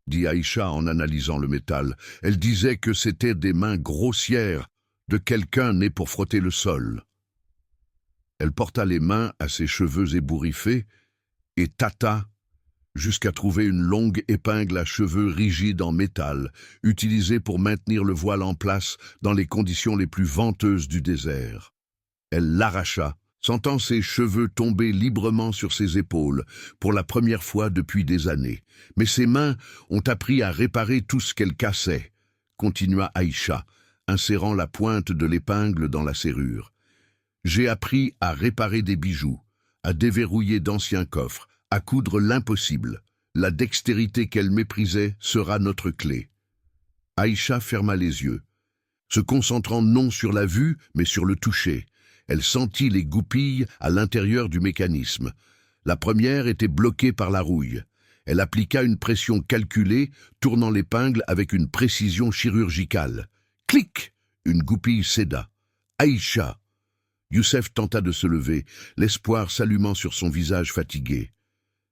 dit Aïcha en analysant le métal. Elle disait que c'était des mains grossières, de quelqu'un né pour frotter le sol. Elle porta les mains à ses cheveux ébouriffés et tâta jusqu'à trouver une longue épingle à cheveux rigide en métal, utilisée pour maintenir le voile en place dans les conditions les plus venteuses du désert. Elle l'arracha, sentant ses cheveux tomber librement sur ses épaules, pour la première fois depuis des années. Mais ses mains ont appris à réparer tout ce qu'elle cassait, continua Aïcha, insérant la pointe de l'épingle dans la serrure. J'ai appris à réparer des bijoux, à déverrouiller d'anciens coffres, à coudre l'impossible. La dextérité qu'elle méprisait sera notre clé. Aïcha ferma les yeux, se concentrant non sur la vue, mais sur le toucher. Elle sentit les goupilles à l'intérieur du mécanisme. La première était bloquée par la rouille. Elle appliqua une pression calculée, tournant l'épingle avec une précision chirurgicale. Clic! Une goupille céda. Aïcha! Youssef tenta de se lever, l'espoir s'allumant sur son visage fatigué.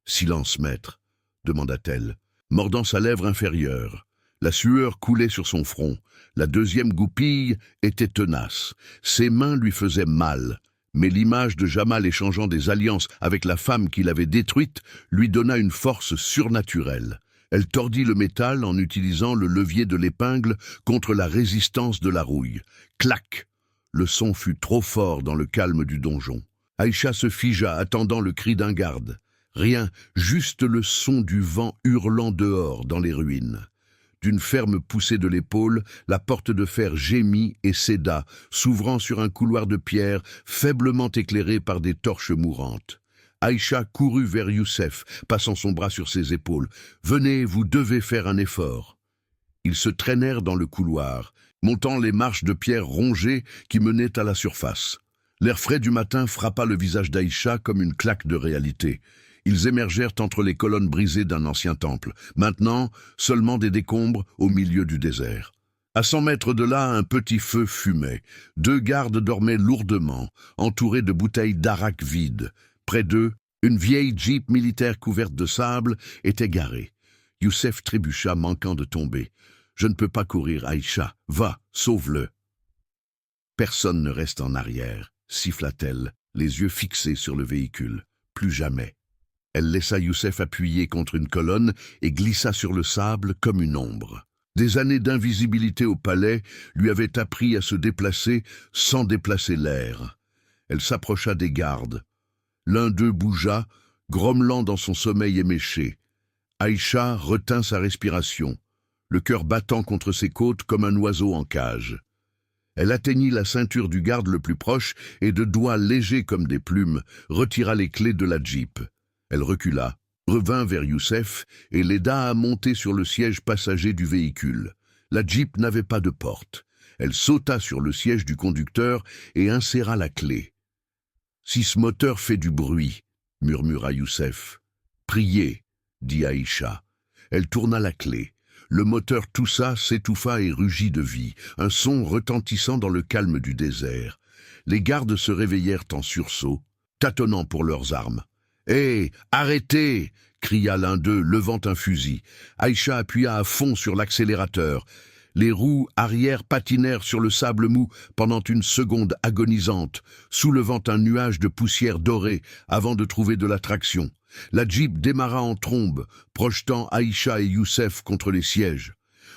« Silence, maître », demanda-t-elle, mordant sa lèvre inférieure. La sueur coulait sur son front. La deuxième goupille était tenace. Ses mains lui faisaient mal, mais l'image de Jamal échangeant des alliances avec la femme qu'il avait détruite lui donna une force surnaturelle. Elle tordit le métal en utilisant le levier de l'épingle contre la résistance de la rouille. Clac! Le son fut trop fort dans le calme du donjon. Aïcha se figea, attendant le cri d'un garde. Rien, juste le son du vent hurlant dehors dans les ruines. D'une ferme poussée de l'épaule, la porte de fer gémit et céda, s'ouvrant sur un couloir de pierre faiblement éclairé par des torches mourantes. Aïcha courut vers Youssef, passant son bras sur ses épaules. « Venez, vous devez faire un effort. » Ils se traînèrent dans le couloir, montant les marches de pierre rongées qui menaient à la surface. L'air frais du matin frappa le visage d'Aïcha comme une claque de réalité. Ils émergèrent entre les colonnes brisées d'un ancien temple. Maintenant, seulement des décombres au milieu du désert. À 100 mètres de là, un petit feu fumait. 2 gardes dormaient lourdement, entourés de bouteilles d'arak vides. Près d'eux, une vieille Jeep militaire couverte de sable était garée. Youssef trébucha, manquant de tomber. « Je ne peux pas courir, Aïcha. Va, sauve-le. » Personne ne reste en arrière, siffla-t-elle, les yeux fixés sur le véhicule. Plus jamais. Elle laissa Youssef appuyé contre une colonne et glissa sur le sable comme une ombre. Des années d'invisibilité au palais lui avaient appris à se déplacer sans déplacer l'air. Elle s'approcha des gardes. L'un d'eux bougea, grommelant dans son sommeil éméché. Aïcha retint sa respiration, le cœur battant contre ses côtes comme un oiseau en cage. Elle atteignit la ceinture du garde le plus proche et de doigts légers comme des plumes, retira les clés de la Jeep. Elle recula, revint vers Youssef et l'aida à monter sur le siège passager du véhicule. La Jeep n'avait pas de porte. Elle sauta sur le siège du conducteur et inséra la clé. « Si ce moteur fait du bruit, » murmura Youssef. « Priez, » dit Aïcha. Elle tourna la clé. Le moteur toussa, s'étouffa et rugit de vie, un son retentissant dans le calme du désert. Les gardes se réveillèrent en sursaut, tâtonnant pour leurs armes. « Hé, arrêtez !» cria l'un d'eux, levant un fusil. Aïcha appuya à fond sur l'accélérateur. Les roues arrière patinèrent sur le sable mou pendant une seconde agonisante, soulevant un nuage de poussière dorée avant de trouver de la traction. La Jeep démarra en trombe, projetant Aïcha et Youssef contre les sièges.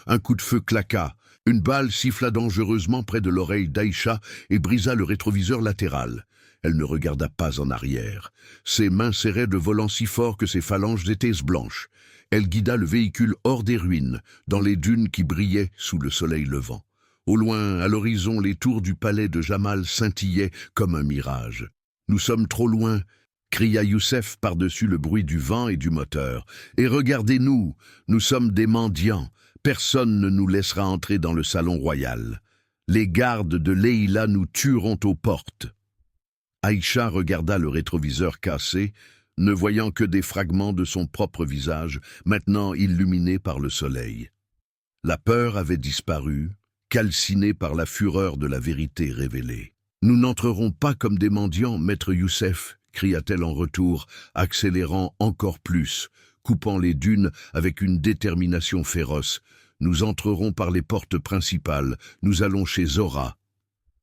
Un coup de feu claqua. Une balle siffla dangereusement près de l'oreille d'Aïcha et brisa le rétroviseur latéral. Elle ne regarda pas en arrière. Ses mains serraient le volant si fort que ses phalanges étaient blanches. Elle guida le véhicule hors des ruines, dans les dunes qui brillaient sous le soleil levant. Au loin, à l'horizon, les tours du palais de Jamal scintillaient comme un mirage. « Nous sommes trop loin !» cria Youssef par-dessus le bruit du vent et du moteur. « Et regardez-nous, nous sommes des mendiants. Personne ne nous laissera entrer dans le salon royal. Les gardes de Leïla nous tueront aux portes. » Aïcha regarda le rétroviseur cassé, ne voyant que des fragments de son propre visage, maintenant illuminé par le soleil. La peur avait disparu, calcinée par la fureur de la vérité révélée. « Nous n'entrerons pas comme des mendiants, maître Youssef !» cria-t-elle en retour, accélérant encore plus, coupant les dunes avec une détermination féroce. « Nous entrerons par les portes principales, nous allons chez Zora. »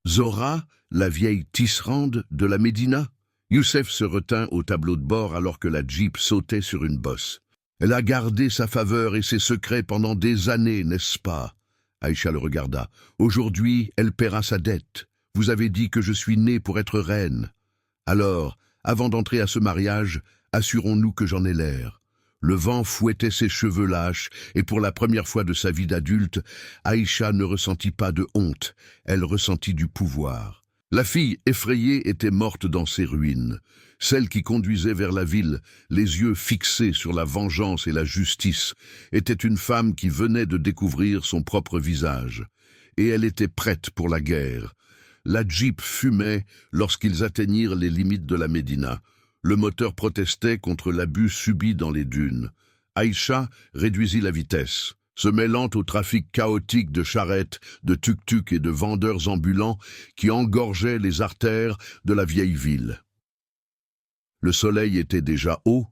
Zora, la vieille tisserande de la Médina? Youssef se retint au tableau de bord alors que la Jeep sautait sur une bosse. « Elle a gardé sa faveur et ses secrets pendant des années, n'est-ce pas ?» Aïcha le regarda. « Aujourd'hui, elle paiera sa dette. Vous avez dit que je suis née pour être reine. Alors, avant d'entrer à ce mariage, assurons-nous que j'en ai l'air. » Le vent fouettait ses cheveux lâches, et pour la première fois de sa vie d'adulte, Aïcha ne ressentit pas de honte, elle ressentit du pouvoir. La fille effrayée était morte dans ses ruines. Celle qui conduisait vers la ville, les yeux fixés sur la vengeance et la justice, était une femme qui venait de découvrir son propre visage. Et elle était prête pour la guerre. La Jeep fumait lorsqu'ils atteignirent les limites de la Médina. Le moteur protestait contre l'abus subi dans les dunes. Aïcha réduisit la vitesse, se mêlant au trafic chaotique de charrettes, de tuk-tuk et de vendeurs ambulants qui engorgeaient les artères de la vieille ville. Le soleil était déjà haut,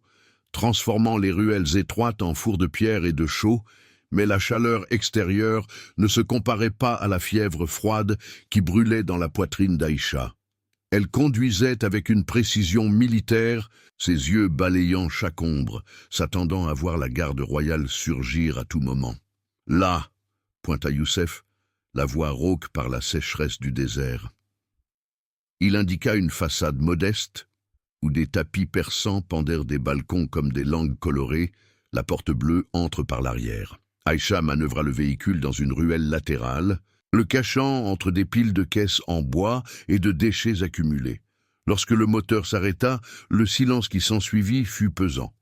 transformant les ruelles étroites en fours de pierre et de chaux, mais la chaleur extérieure ne se comparait pas à la fièvre froide qui brûlait dans la poitrine d'Aïcha. Elle conduisait avec une précision militaire, ses yeux balayant chaque ombre, s'attendant à voir la garde royale surgir à tout moment. « Là !» pointa Youssef, la voix rauque par la sécheresse du désert. Il indiqua une façade modeste, où des tapis persans pendèrent des balcons comme des langues colorées, la porte bleue entre par l'arrière. Aïcha manœuvra le véhicule dans une ruelle latérale, le cachant entre des piles de caisses en bois et de déchets accumulés. Lorsque le moteur s'arrêta, le silence qui s'ensuivit fut pesant.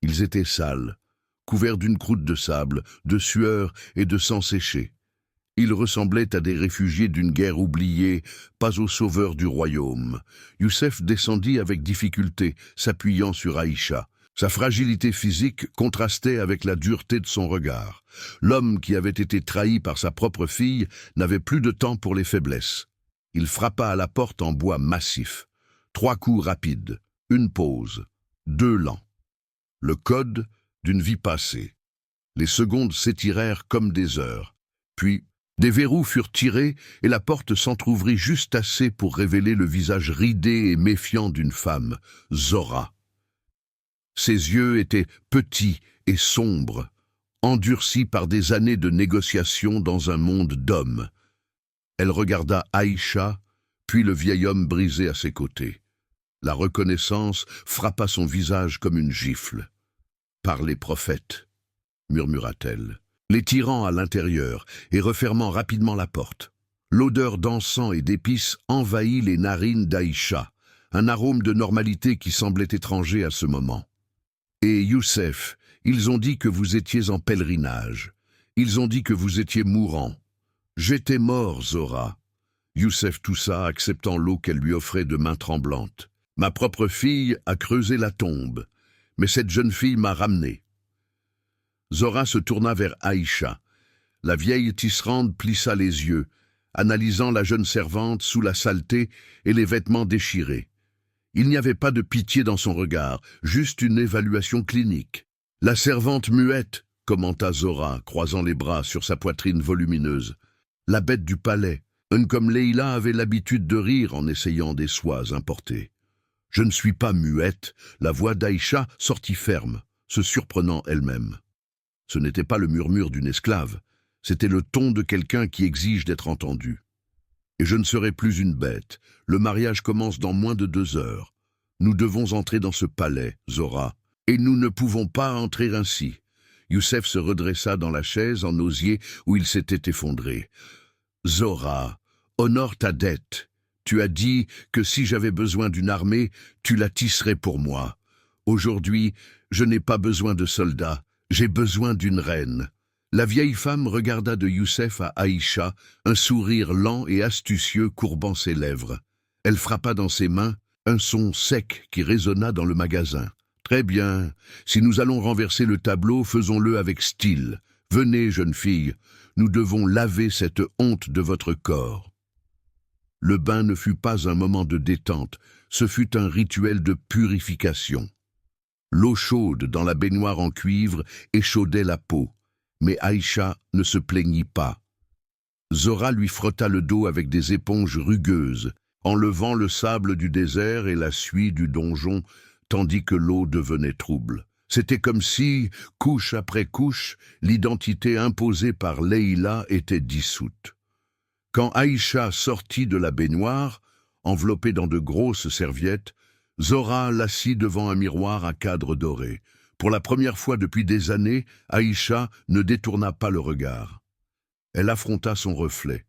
Ils étaient sales, couverts d'une croûte de sable, de sueur et de sang séché. Ils ressemblaient à des réfugiés d'une guerre oubliée, pas aux sauveurs du royaume. Youssef descendit avec difficulté, s'appuyant sur Aïcha. Sa fragilité physique contrastait avec la dureté de son regard. L'homme qui avait été trahi par sa propre fille n'avait plus de temps pour les faiblesses. Il frappa à la porte en bois massif. 3 coups rapides, une pause, 2 lents. Le code d'une vie passée. Les secondes s'étirèrent comme des heures. Puis, des verrous furent tirés et la porte s'entr'ouvrit juste assez pour révéler le visage ridé et méfiant d'une femme, Zora. Ses yeux étaient petits et sombres, endurcis par des années de négociations dans un monde d'hommes. Elle regarda Aïcha, puis le vieil homme brisé à ses côtés. La reconnaissance frappa son visage comme une gifle. « Par les prophètes », murmura-t-elle, les tirant à l'intérieur et refermant rapidement la porte. L'odeur d'encens et d'épices envahit les narines d'Aïcha, un arôme de normalité qui semblait étranger à ce moment. « Et Youssef, ils ont dit que vous étiez en pèlerinage. Ils ont dit que vous étiez mourant. J'étais mort, Zora. » Youssef toussa, acceptant l'eau qu'elle lui offrait de main tremblante. « Ma propre fille a creusé la tombe, mais cette jeune fille m'a ramené. » Zora se tourna vers Aïcha. La vieille tisserande plissa les yeux, analysant la jeune servante sous la saleté et les vêtements déchirés. Il n'y avait pas de pitié dans son regard, juste une évaluation clinique. « La servante muette », commenta Zora, croisant les bras sur sa poitrine volumineuse. « La bête du palais. » Comme Leïla avait l'habitude de rire en essayant des soies importées. « Je ne suis pas muette », la voix d'Aïcha sortit ferme, se surprenant elle-même. Ce n'était pas le murmure d'une esclave, c'était le ton de quelqu'un qui exige d'être entendu. « Et je ne serai plus une bête. Le mariage commence dans moins de 2 heures. Nous devons entrer dans ce palais, Zora, et nous ne pouvons pas entrer ainsi. » Youssef se redressa dans la chaise en osier où il s'était effondré. « Zora, honore ta dette. Tu as dit que si j'avais besoin d'une armée, tu la tisserais pour moi. Aujourd'hui, je n'ai pas besoin de soldats, j'ai besoin d'une reine. » La vieille femme regarda de Youssef à Aïcha, un sourire lent et astucieux courbant ses lèvres. Elle frappa dans ses mains, un son sec qui résonna dans le magasin. « Très bien, si nous allons renverser le tableau, faisons-le avec style. Venez, jeune fille, nous devons laver cette honte de votre corps. » Le bain ne fut pas un moment de détente, ce fut un rituel de purification. L'eau chaude dans la baignoire en cuivre échaudait la peau. Mais Aïcha ne se plaignit pas. Zora lui frotta le dos avec des éponges rugueuses, enlevant le sable du désert et la suie du donjon, tandis que l'eau devenait trouble. C'était comme si, couche après couche, l'identité imposée par Leïla était dissoute. Quand Aïcha sortit de la baignoire, enveloppée dans de grosses serviettes, Zora l'assit devant un miroir à cadre doré. Pour la première fois depuis des années, Aïcha ne détourna pas le regard. Elle affronta son reflet.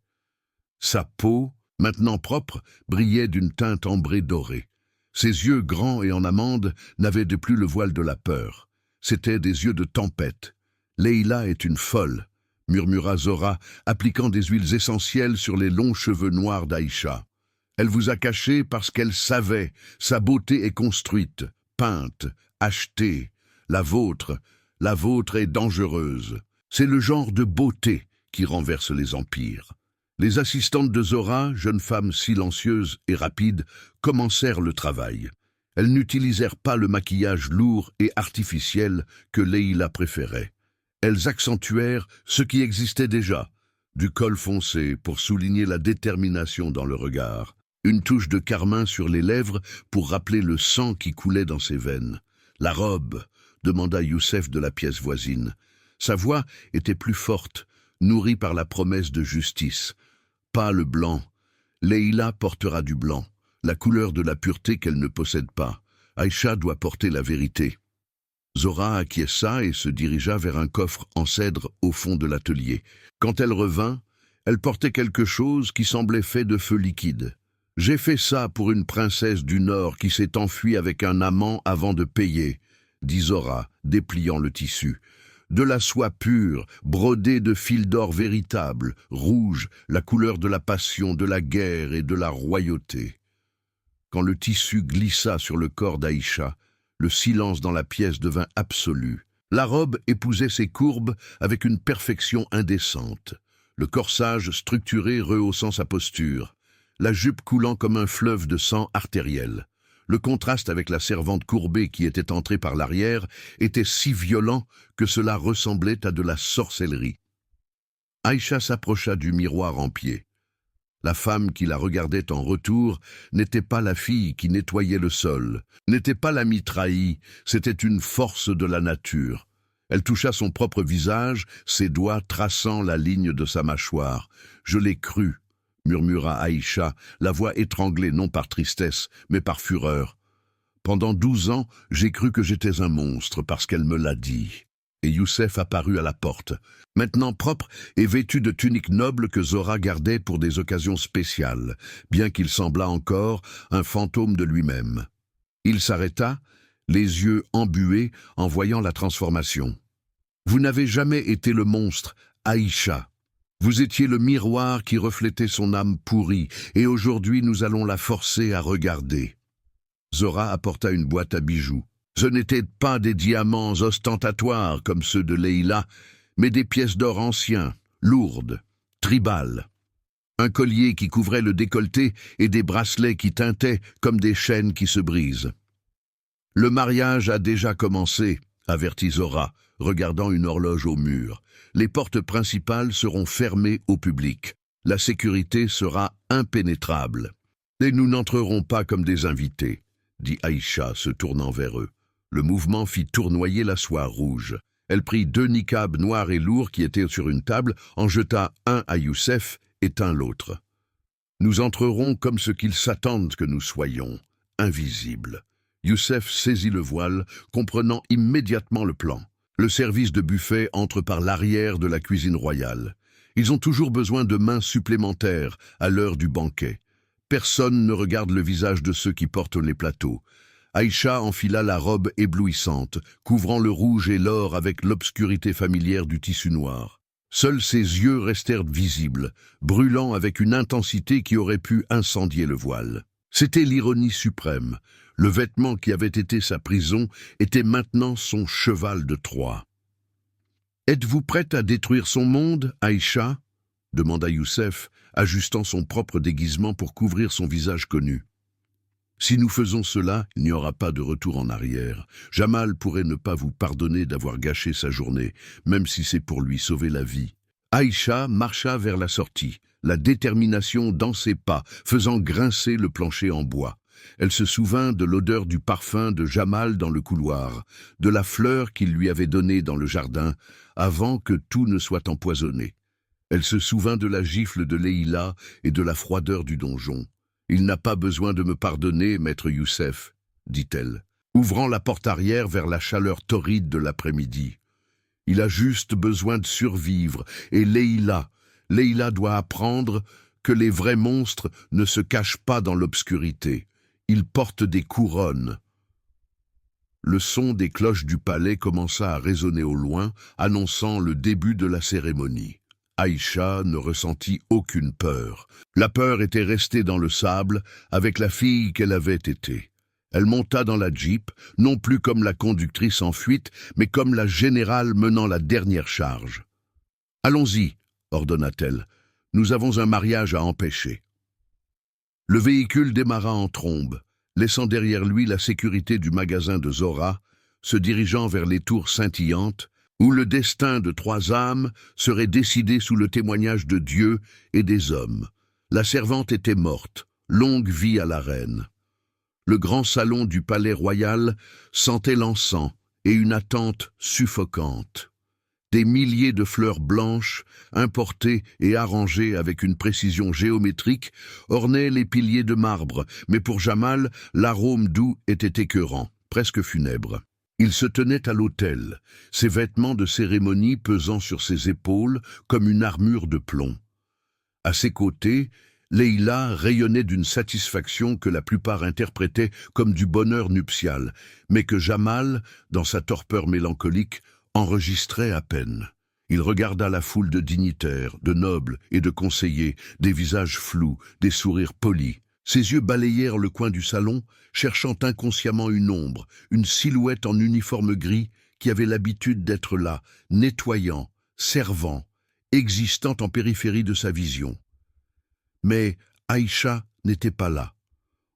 Sa peau, maintenant propre, brillait d'une teinte ambrée dorée. Ses yeux grands et en amande n'avaient de plus le voile de la peur. C'étaient des yeux de tempête. « Leïla est une folle », murmura Zora, appliquant des huiles essentielles sur les longs cheveux noirs d'Aïcha. « Elle vous a caché parce qu'elle savait, sa beauté est construite, peinte, achetée. La vôtre est dangereuse. C'est le genre de beauté qui renverse les empires. » Les assistantes de Zora, jeunes femmes silencieuses et rapides, commencèrent le travail. Elles n'utilisèrent pas le maquillage lourd et artificiel que Leïla préférait. Elles accentuèrent ce qui existait déjà, du col foncé pour souligner la détermination dans le regard, une touche de carmin sur les lèvres pour rappeler le sang qui coulait dans ses veines. La robe, demanda Youssef de la pièce voisine. Sa voix était plus forte, nourrie par la promesse de justice. Pas le blanc. Leïla portera du blanc, la couleur de la pureté qu'elle ne possède pas. Aïcha doit porter la vérité. Zora acquiesça et se dirigea vers un coffre en cèdre au fond de l'atelier. Quand elle revint, elle portait quelque chose qui semblait fait de feu liquide. « J'ai fait ça pour une princesse du Nord qui s'est enfuie avec un amant avant de payer », dit Zora, dépliant le tissu. « De la soie pure, brodée de fils d'or véritables, rouge, la couleur de la passion, de la guerre et de la royauté. » Quand le tissu glissa sur le corps d'Aïcha, Le silence dans la pièce devint absolu. La robe épousait ses courbes avec une perfection indécente. Le corsage structuré rehaussant sa posture. La jupe coulant comme un fleuve de sang artériel. Le contraste avec la servante courbée qui était entrée par l'arrière était si violent que cela ressemblait à de la sorcellerie. Aïcha s'approcha du miroir en pied. La femme qui la regardait en retour n'était pas la fille qui nettoyait le sol, n'était pas l'amie trahie, c'était une force de la nature. Elle toucha son propre visage, ses doigts traçant la ligne de sa mâchoire. « Je l'ai cru », murmura Aïcha, la voix étranglée non par tristesse, mais par fureur. « Pendant 12 ans, j'ai cru que j'étais un monstre parce qu'elle me l'a dit. » Et Youssef apparut à la porte, maintenant propre et vêtu de tuniques nobles que Zora gardait pour des occasions spéciales, bien qu'il semblât encore un fantôme de lui-même. Il s'arrêta, les yeux embués en voyant la transformation. « Vous n'avez jamais été le monstre, Aïcha. Vous étiez le miroir qui reflétait son âme pourrie, et aujourd'hui nous allons la forcer à regarder. » Zora apporta une boîte à bijoux. Ce n'étaient pas des diamants ostentatoires comme ceux de Leïla, mais des pièces d'or anciens, lourdes, tribales. Un collier qui couvrait le décolleté et des bracelets qui tintaient comme des chaînes qui se brisent. « Le mariage a déjà commencé », avertit Zora, regardant une horloge au mur. « Les portes principales seront fermées au public. La sécurité sera impénétrable. Et nous n'entrerons pas comme des invités, » dit Aïcha, se tournant vers eux. Le mouvement fit tournoyer la soie rouge. Elle prit 2 niqabs noirs et lourds qui étaient sur une table, en jeta un à Youssef et tint l'autre. « Nous entrerons comme ce qu'ils s'attendent que nous soyons, invisibles. » Youssef saisit le voile, comprenant immédiatement le plan. Le service de buffet entre par l'arrière de la cuisine royale. Ils ont toujours besoin de mains supplémentaires à l'heure du banquet. Personne ne regarde le visage de ceux qui portent les plateaux. Aïcha enfila la robe éblouissante, couvrant le rouge et l'or avec l'obscurité familière du tissu noir. Seuls ses yeux restèrent visibles, brûlant avec une intensité qui aurait pu incendier le voile. C'était l'ironie suprême. Le vêtement qui avait été sa prison était maintenant son cheval de Troie. « Êtes-vous prête à détruire son monde, Aïcha ?» demanda Youssef, ajustant son propre déguisement pour couvrir son visage connu. « Si nous faisons cela, il n'y aura pas de retour en arrière. Jamal pourrait ne pas vous pardonner d'avoir gâché sa journée, même si c'est pour lui sauver la vie. » Aïcha marcha vers la sortie, la détermination dans ses pas, faisant grincer le plancher en bois. Elle se souvint de l'odeur du parfum de Jamal dans le couloir, de la fleur qu'il lui avait donnée dans le jardin, avant que tout ne soit empoisonné. Elle se souvint de la gifle de Leïla et de la froideur du donjon. « Il n'a pas besoin de me pardonner, maître Youssef, » dit-elle, ouvrant la porte arrière vers la chaleur torride de l'après-midi. « Il a juste besoin de survivre, et Leïla doit apprendre que les vrais monstres ne se cachent pas dans l'obscurité. Ils portent des couronnes. » Le son des cloches du palais commença à résonner au loin, annonçant le début de la cérémonie. Aïcha ne ressentit aucune peur. La peur était restée dans le sable avec la fille qu'elle avait été. Elle monta dans la Jeep, non plus comme la conductrice en fuite, mais comme la générale menant la dernière charge. « Allons-y, » ordonna-t-elle. « Nous avons un mariage à empêcher. » Le véhicule démarra en trombe, laissant derrière lui la sécurité du magasin de Zora, se dirigeant vers les tours scintillantes, où le destin de 3 âmes serait décidé sous le témoignage de Dieu et des hommes. La servante était morte, longue vie à la reine. Le grand salon du palais royal sentait l'encens et une attente suffocante. Des milliers de fleurs blanches, importées et arrangées avec une précision géométrique, ornaient les piliers de marbre, mais pour Jamal, l'arôme doux était écœurant, presque funèbre. Il se tenait à l'autel, ses vêtements de cérémonie pesant sur ses épaules comme une armure de plomb. À ses côtés, Leïla rayonnait d'une satisfaction que la plupart interprétaient comme du bonheur nuptial, mais que Jamal, dans sa torpeur mélancolique, enregistrait à peine. Il regarda la foule de dignitaires, de nobles et de conseillers, des visages flous, des sourires polis. Ses yeux balayèrent le coin du salon, cherchant inconsciemment une ombre, une silhouette en uniforme gris qui avait l'habitude d'être là, nettoyant, servant, existant en périphérie de sa vision. Mais Aïcha n'était pas là.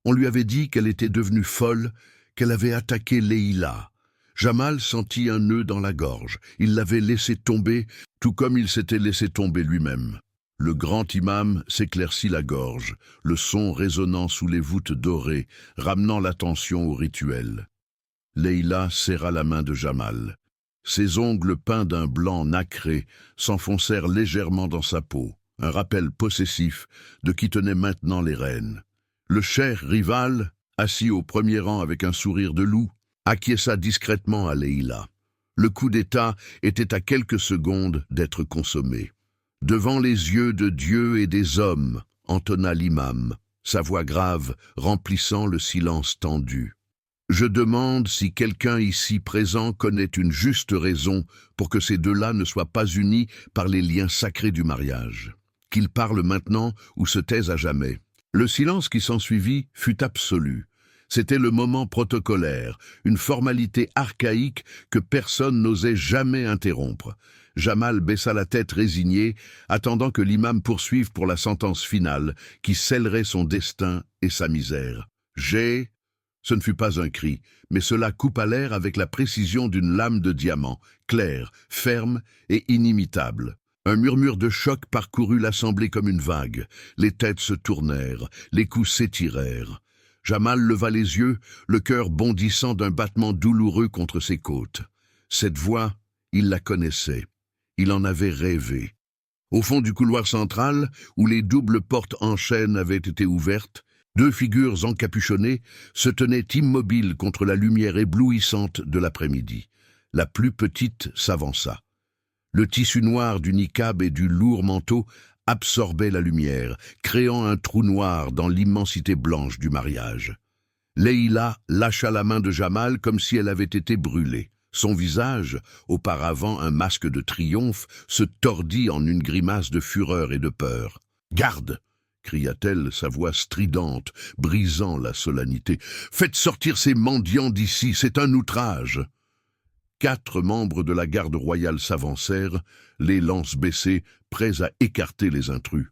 On lui avait dit qu'elle était devenue folle, qu'elle avait attaqué Leïla. Jamal sentit un nœud dans la gorge. Il l'avait laissé tomber, tout comme il s'était laissé tomber lui-même. Le grand imam s'éclaircit la gorge, le son résonnant sous les voûtes dorées, ramenant l'attention au rituel. Leïla serra la main de Jamal. Ses ongles peints d'un blanc nacré s'enfoncèrent légèrement dans sa peau, un rappel possessif de qui tenait maintenant les rênes. Le cher rival, assis au premier rang avec un sourire de loup, acquiesça discrètement à Leïla. Le coup d'État était à quelques secondes d'être consommé. Devant les yeux de Dieu et des hommes, entonna l'imam, sa voix grave remplissant le silence tendu. Je demande si quelqu'un ici présent connaît une juste raison pour que ces deux-là ne soient pas unis par les liens sacrés du mariage. Qu'ils parlent maintenant ou se taisent à jamais. Le silence qui s'ensuivit fut absolu. C'était le moment protocolaire, une formalité archaïque que personne n'osait jamais interrompre. Jamal baissa la tête résigné, attendant que l'imam poursuive pour la sentence finale, qui scellerait son destin et sa misère. Ce ne fut pas un cri, mais cela coupa l'air avec la précision d'une lame de diamant, claire, ferme et inimitable. Un murmure de choc parcourut l'assemblée comme une vague. Les têtes se tournèrent, les coups s'étirèrent. Jamal leva les yeux, le cœur bondissant d'un battement douloureux contre ses côtes. Cette voix, il la connaissait. Il en avait rêvé. Au fond du couloir central, où les doubles portes en chêne avaient été ouvertes, deux figures encapuchonnées se tenaient immobiles contre la lumière éblouissante de l'après-midi. La plus petite s'avança. Le tissu noir du niqab et du lourd manteau absorbait la lumière, créant un trou noir dans l'immensité blanche du mariage. Leïla lâcha la main de Jamal comme si elle avait été brûlée. Son visage, auparavant un masque de triomphe, se tordit en une grimace de fureur et de peur. « Garde !» cria-t-elle, sa voix stridente, brisant la solennité. « Faites sortir ces mendiants d'ici, c'est un outrage !» 4 membres de la garde royale s'avancèrent, les lances baissées, prêts à écarter les intrus.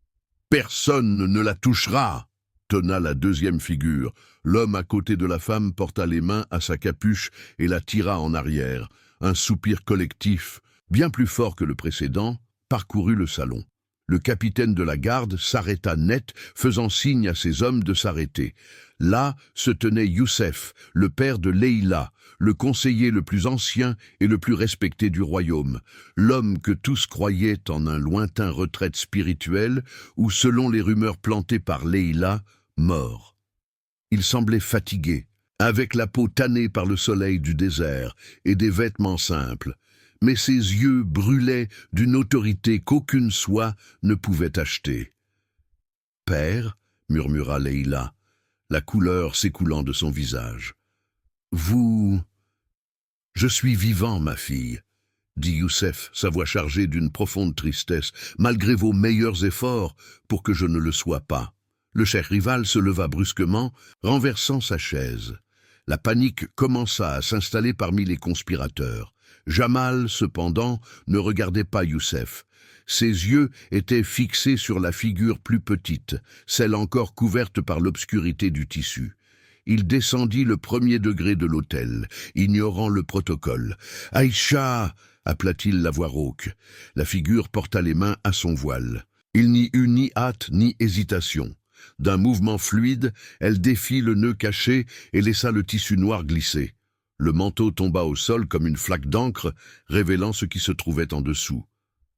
« Personne ne la touchera !» tonna la deuxième figure. L'homme à côté de la femme porta les mains à sa capuche et la tira en arrière. Un soupir collectif, bien plus fort que le précédent, parcourut le salon. Le capitaine de la garde s'arrêta net, faisant signe à ses hommes de s'arrêter. Là se tenait Youssef, le père de Leïla, le conseiller le plus ancien et le plus respecté du royaume, l'homme que tous croyaient en un lointain retraite spirituelle ou, selon les rumeurs plantées par Leïla, mort. Il semblait fatigué, avec la peau tannée par le soleil du désert et des vêtements simples, mais ses yeux brûlaient d'une autorité qu'aucune soie ne pouvait acheter. « Père, » murmura Leïla, la couleur s'écoulant de son visage. « Vous... »« Je suis vivant, ma fille, » dit Youssef, sa voix chargée d'une profonde tristesse, « malgré vos meilleurs efforts pour que je ne le sois pas. » Le cher rival se leva brusquement, renversant sa chaise. La panique commença à s'installer parmi les conspirateurs. Jamal, cependant, ne regardait pas Youssef. Ses yeux étaient fixés sur la figure plus petite, celle encore couverte par l'obscurité du tissu. Il descendit le premier degré de l'autel, ignorant le protocole. « Aïcha !» appela-t-il la voix rauque. La figure porta les mains à son voile. Il n'y eut ni hâte ni hésitation. D'un mouvement fluide, elle défit le nœud caché et laissa le tissu noir glisser. Le manteau tomba au sol comme une flaque d'encre, révélant ce qui se trouvait en dessous.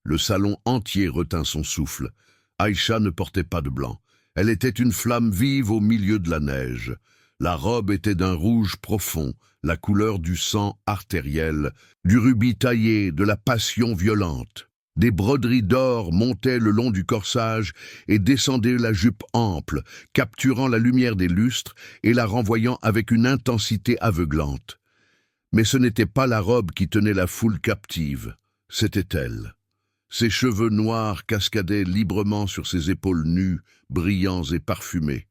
Le salon entier retint son souffle. Aïcha ne portait pas de blanc. Elle était une flamme vive au milieu de la neige. La robe était d'un rouge profond, la couleur du sang artériel, du rubis taillé, de la passion violente. Des broderies d'or montaient le long du corsage et descendaient la jupe ample, capturant la lumière des lustres et la renvoyant avec une intensité aveuglante. Mais ce n'était pas la robe qui tenait la foule captive, c'était elle. Ses cheveux noirs cascadaient librement sur ses épaules nues, brillants et parfumés.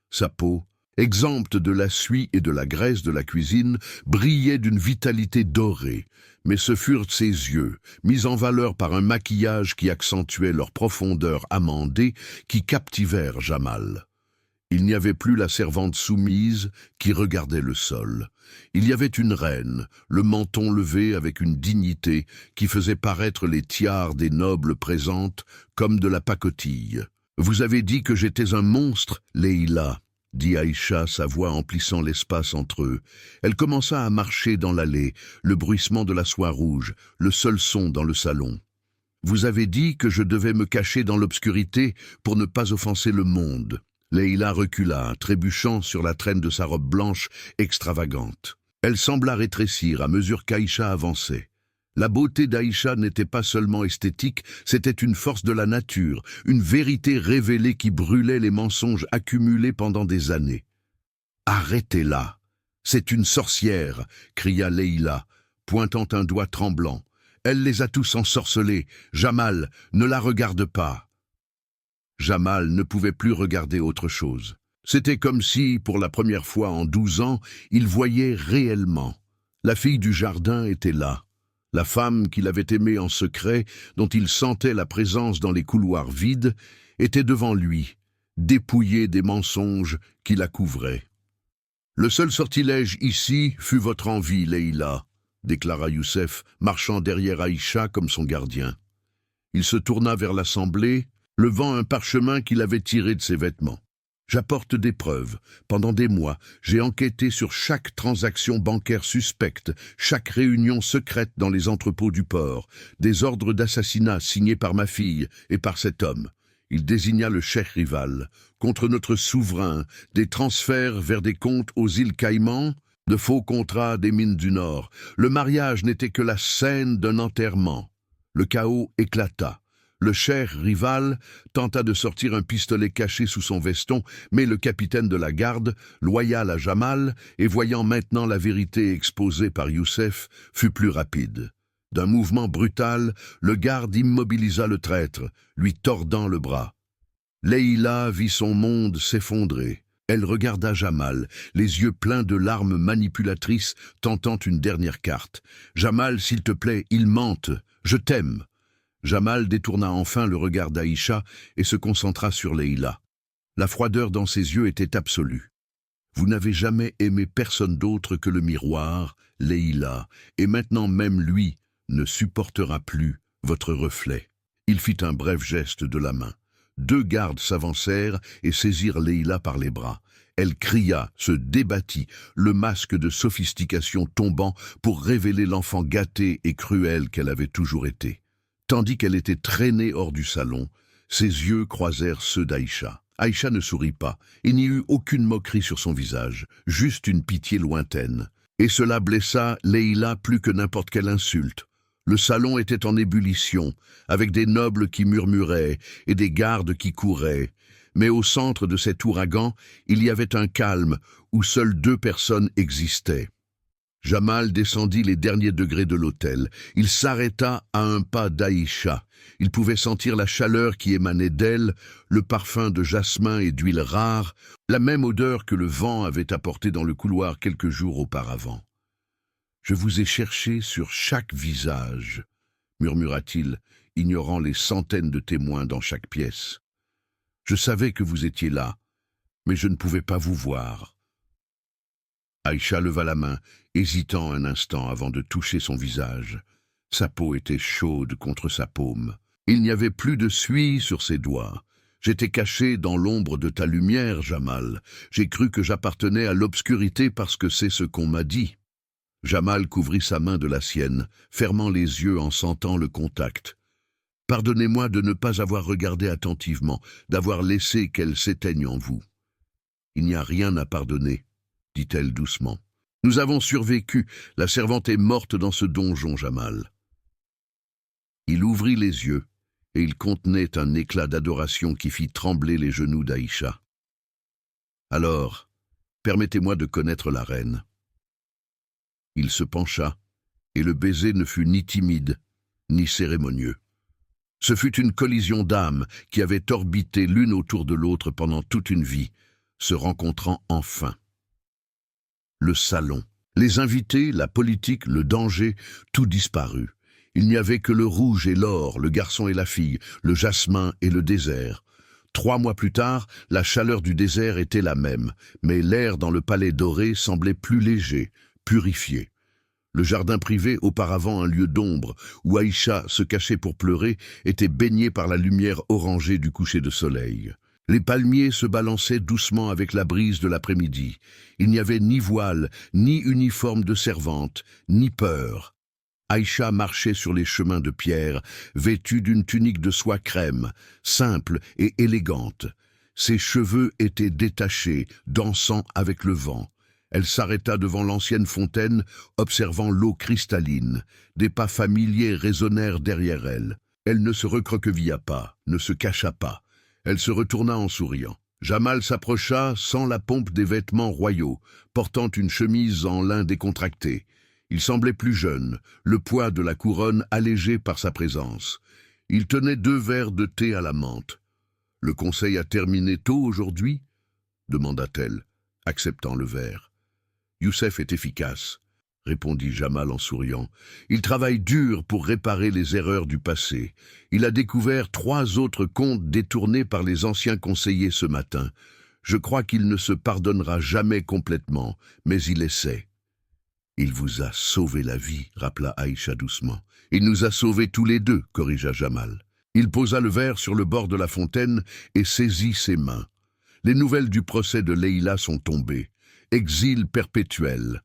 Sa peau, exempte de la suie et de la graisse de la cuisine, brillait d'une vitalité dorée, mais ce furent ses yeux, mis en valeur par un maquillage qui accentuait leur profondeur amandée, qui captivèrent Jamal. Il n'y avait plus la servante soumise qui regardait le sol. Il y avait une reine, le menton levé avec une dignité qui faisait paraître les tiares des nobles présentes comme de la pacotille. « Vous avez dit que j'étais un monstre, Leïla », dit Aïcha, sa voix emplissant l'espace entre eux. Elle commença à marcher dans l'allée, le bruissement de la soie rouge, le seul son dans le salon. « Vous avez dit que je devais me cacher dans l'obscurité pour ne pas offenser le monde. » Leïla recula, trébuchant sur la traîne de sa robe blanche extravagante. Elle sembla rétrécir à mesure qu'Aïcha avançait. La beauté d'Aïcha n'était pas seulement esthétique, c'était une force de la nature, une vérité révélée qui brûlait les mensonges accumulés pendant des années. « Arrêtez-la! C'est une sorcière !» cria Leïla, pointant un doigt tremblant. « Elle les a tous ensorcelés. Jamal, ne la regarde pas !» Jamal ne pouvait plus regarder autre chose. C'était comme si, pour la première fois en 12 ans, il voyait réellement. La fille du jardin était là. La femme qu'il avait aimée en secret, dont il sentait la présence dans les couloirs vides, était devant lui, dépouillée des mensonges qui la couvraient. « Le seul sortilège ici fut votre envie, Leïla », déclara Youssef, marchant derrière Aïcha comme son gardien. Il se tourna vers l'assemblée, levant un parchemin qu'il avait tiré de ses vêtements. « J'apporte des preuves. Pendant des mois, j'ai enquêté sur chaque transaction bancaire suspecte, chaque réunion secrète dans les entrepôts du port, des ordres d'assassinat signés par ma fille et par cet homme. » Il désigna le cheikh rival. « Contre notre souverain, des transferts vers des comptes aux îles Caïmans, de faux contrats des mines du Nord. Le mariage n'était que la scène d'un enterrement. » Le chaos éclata. Le cheikh rival tenta de sortir un pistolet caché sous son veston, mais le capitaine de la garde, loyal à Jamal et voyant maintenant la vérité exposée par Youssef, fut plus rapide. D'un mouvement brutal, le garde immobilisa le traître, lui tordant le bras. Leïla vit son monde s'effondrer. Elle regarda Jamal, les yeux pleins de larmes manipulatrices, tentant une dernière carte. « Jamal, s'il te plaît, ils mentent. Je t'aime. » Jamal détourna enfin le regard d'Aïcha et se concentra sur Leïla. La froideur dans ses yeux était absolue. « Vous n'avez jamais aimé personne d'autre que le miroir, Leïla, et maintenant même lui ne supportera plus votre reflet. » Il fit un bref geste de la main. 2 gardes s'avancèrent et saisirent Leïla par les bras. Elle cria, se débattit, le masque de sophistication tombant pour révéler l'enfant gâté et cruel qu'elle avait toujours été. Tandis qu'elle était traînée hors du salon, ses yeux croisèrent ceux d'Aïcha. Aïcha ne sourit pas, il n'y eut aucune moquerie sur son visage, juste une pitié lointaine. Et cela blessa Leïla plus que n'importe quelle insulte. Le salon était en ébullition, avec des nobles qui murmuraient et des gardes qui couraient. Mais au centre de cet ouragan, il y avait un calme où seules 2 personnes existaient. Jamal descendit les derniers degrés de l'autel. Il s'arrêta à un pas d'Aïcha. Il pouvait sentir la chaleur qui émanait d'elle, le parfum de jasmin et d'huile rare, la même odeur que le vent avait apportée dans le couloir quelques jours auparavant. « Je vous ai cherché sur chaque visage », murmura-t-il, ignorant les centaines de témoins dans chaque pièce. « Je savais que vous étiez là, mais je ne pouvais pas vous voir. » Aïcha leva la main, hésitant un instant avant de toucher son visage. Sa peau était chaude contre sa paume. Il n'y avait plus de suie sur ses doigts. « J'étais caché dans l'ombre de ta lumière, Jamal. J'ai cru que j'appartenais à l'obscurité parce que c'est ce qu'on m'a dit. » Jamal couvrit sa main de la sienne, fermant les yeux en sentant le contact. « Pardonnez-moi de ne pas avoir regardé attentivement, d'avoir laissé qu'elle s'éteigne en vous. »« Il n'y a rien à pardonner, » dit-elle doucement. « Nous avons survécu, la servante est morte dans ce donjon, Jamal. » Il ouvrit les yeux, et il contenait un éclat d'adoration qui fit trembler les genoux d'Aïcha. « Alors, permettez-moi de connaître la reine. » Il se pencha, et le baiser ne fut ni timide, ni cérémonieux. Ce fut une collision d'âmes qui avait orbité l'une autour de l'autre pendant toute une vie, se rencontrant enfin. Le salon. Les invités, la politique, le danger, tout disparut. Il n'y avait que le rouge et l'or, le garçon et la fille, le jasmin et le désert. 3 mois plus tard, la chaleur du désert était la même, mais l'air dans le palais doré semblait plus léger, purifié. Le jardin privé, auparavant un lieu d'ombre, où Aïcha se cachait pour pleurer, était baigné par la lumière orangée du coucher de soleil. Les palmiers se balançaient doucement avec la brise de l'après-midi. Il n'y avait ni voile, ni uniforme de servante, ni peur. Aïcha marchait sur les chemins de pierre, vêtue d'une tunique de soie crème, simple et élégante. Ses cheveux étaient détachés, dansant avec le vent. Elle s'arrêta devant l'ancienne fontaine, observant l'eau cristalline. Des pas familiers résonnèrent derrière elle. Elle ne se recroquevilla pas, ne se cacha pas. Elle se retourna en souriant. Jamal s'approcha sans la pompe des vêtements royaux, portant une chemise en lin décontracté. Il semblait plus jeune, le poids de la couronne allégé par sa présence. Il tenait 2 verres de thé à la menthe. « Le conseil a terminé tôt aujourd'hui » demanda-t-elle, acceptant le verre. « Youssef est efficace » répondit Jamal en souriant. « Il travaille dur pour réparer les erreurs du passé. Il a découvert 3 autres comptes détournés par les anciens conseillers ce matin. Je crois qu'il ne se pardonnera jamais complètement, mais il essaie. » « Il vous a sauvé la vie, » rappela Aïcha doucement. « Il nous a sauvés tous les 2, » corrigea Jamal. Il posa le verre sur le bord de la fontaine et saisit ses mains. Les nouvelles du procès de Leïla sont tombées. Exil perpétuel.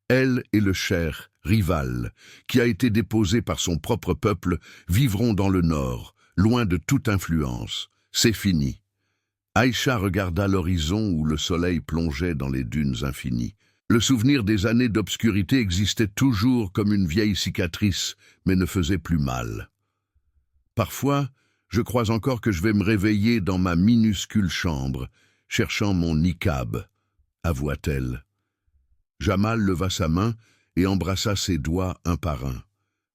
Elle et le cher, rival, qui a été déposé par son propre peuple, vivront dans le nord, loin de toute influence. C'est fini. Aïcha regarda l'horizon où le soleil plongeait dans les dunes infinies. Le souvenir des années d'obscurité existait toujours comme une vieille cicatrice, mais ne faisait plus mal. Parfois, je crois encore que je vais me réveiller dans ma minuscule chambre, cherchant mon niqab, avoua-t-elle. Jamal leva sa main et embrassa ses doigts un par un.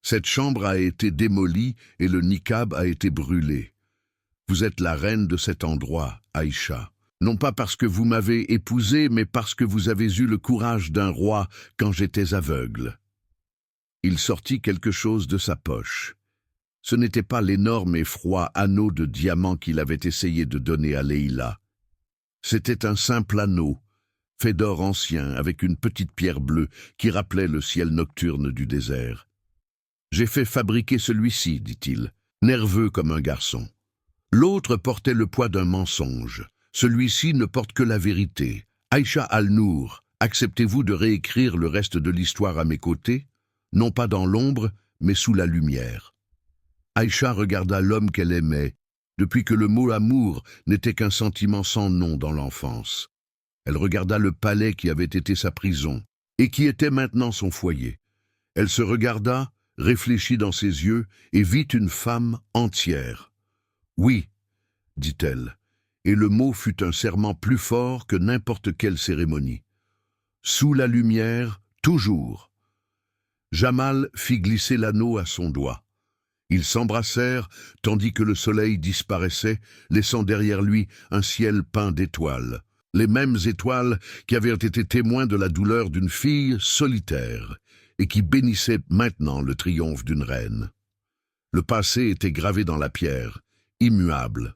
Cette chambre a été démolie et le niqab a été brûlé. Vous êtes la reine de cet endroit, Aïcha. Non pas parce que vous m'avez épousée, mais parce que vous avez eu le courage d'un roi quand j'étais aveugle. Il sortit quelque chose de sa poche. Ce n'était pas l'énorme et froid anneau de diamant qu'il avait essayé de donner à Leïla. C'était un simple anneau, fait d'or ancien, avec une petite pierre bleue qui rappelait le ciel nocturne du désert. « J'ai fait fabriquer celui-ci, dit-il, nerveux comme un garçon. L'autre portait le poids d'un mensonge. Celui-ci ne porte que la vérité. Aïcha Al-Nour, acceptez-vous de réécrire le reste de l'histoire à mes côtés, non pas dans l'ombre, mais sous la lumière ?» Aïcha regarda l'homme qu'elle aimait, depuis que le mot amour n'était qu'un sentiment sans nom dans l'enfance. Elle regarda le palais qui avait été sa prison, et qui était maintenant son foyer. Elle se regarda, réfléchit dans ses yeux, et vit une femme entière. « Oui, » dit-elle, et le mot fut un serment plus fort que n'importe quelle cérémonie. Sous la lumière, toujours. Jamal fit glisser l'anneau à son doigt. Ils s'embrassèrent, tandis que le soleil disparaissait, laissant derrière lui un ciel peint d'étoiles. Les mêmes étoiles qui avaient été témoins de la douleur d'une fille solitaire, et qui bénissaient maintenant le triomphe d'une reine. Le passé était gravé dans la pierre, immuable.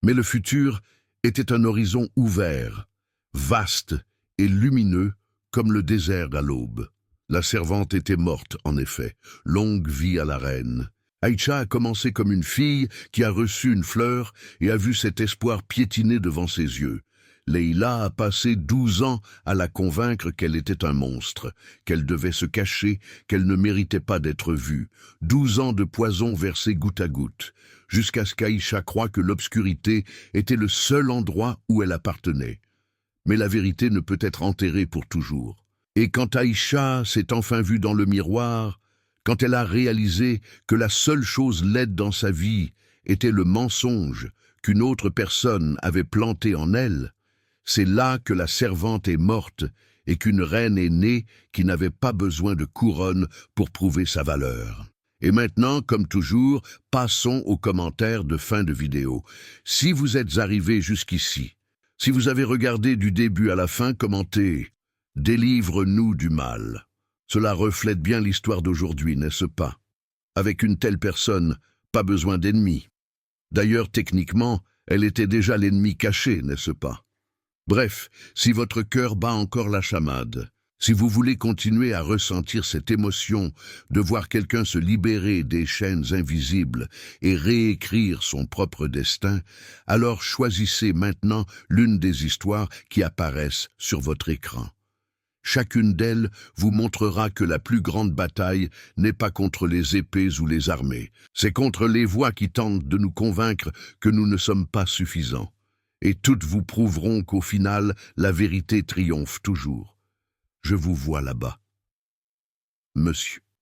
Mais le futur était un horizon ouvert, vaste et lumineux comme le désert à l'aube. La servante était morte, en effet. Longue vie à la reine. Aïcha a commencé comme une fille qui a reçu une fleur et a vu cet espoir piétiner devant ses yeux. Leïla a passé 12 ans à la convaincre qu'elle était un monstre, qu'elle devait se cacher, qu'elle ne méritait pas d'être vue. 12 ans de poison versé goutte à goutte, jusqu'à ce qu'Aïcha croie que l'obscurité était le seul endroit où elle appartenait. Mais la vérité ne peut être enterrée pour toujours. Et quand Aïcha s'est enfin vue dans le miroir, quand elle a réalisé que la seule chose laide dans sa vie était le mensonge qu'une autre personne avait planté en elle, c'est là que la servante est morte et qu'une reine est née qui n'avait pas besoin de couronne pour prouver sa valeur. Et maintenant, comme toujours, passons aux commentaires de fin de vidéo. Si vous êtes arrivés jusqu'ici, Si vous avez regardé du début à la fin, commentez « Délivre-nous du mal ». Cela reflète bien l'histoire d'aujourd'hui, n'est-ce pas? Avec une telle personne, pas besoin d'ennemis. D'ailleurs, techniquement, elle était déjà l'ennemi caché, n'est-ce pas? Bref, si votre cœur bat encore la chamade, si vous voulez continuer à ressentir cette émotion de voir quelqu'un se libérer des chaînes invisibles et réécrire son propre destin, alors choisissez maintenant l'une des histoires qui apparaissent sur votre écran. Chacune d'elles vous montrera que la plus grande bataille n'est pas contre les épées ou les armées, c'est contre les voix qui tentent de nous convaincre que nous ne sommes pas suffisants. Et toutes vous prouveront qu'au final, la vérité triomphe toujours. Je vous vois là-bas. Monsieur.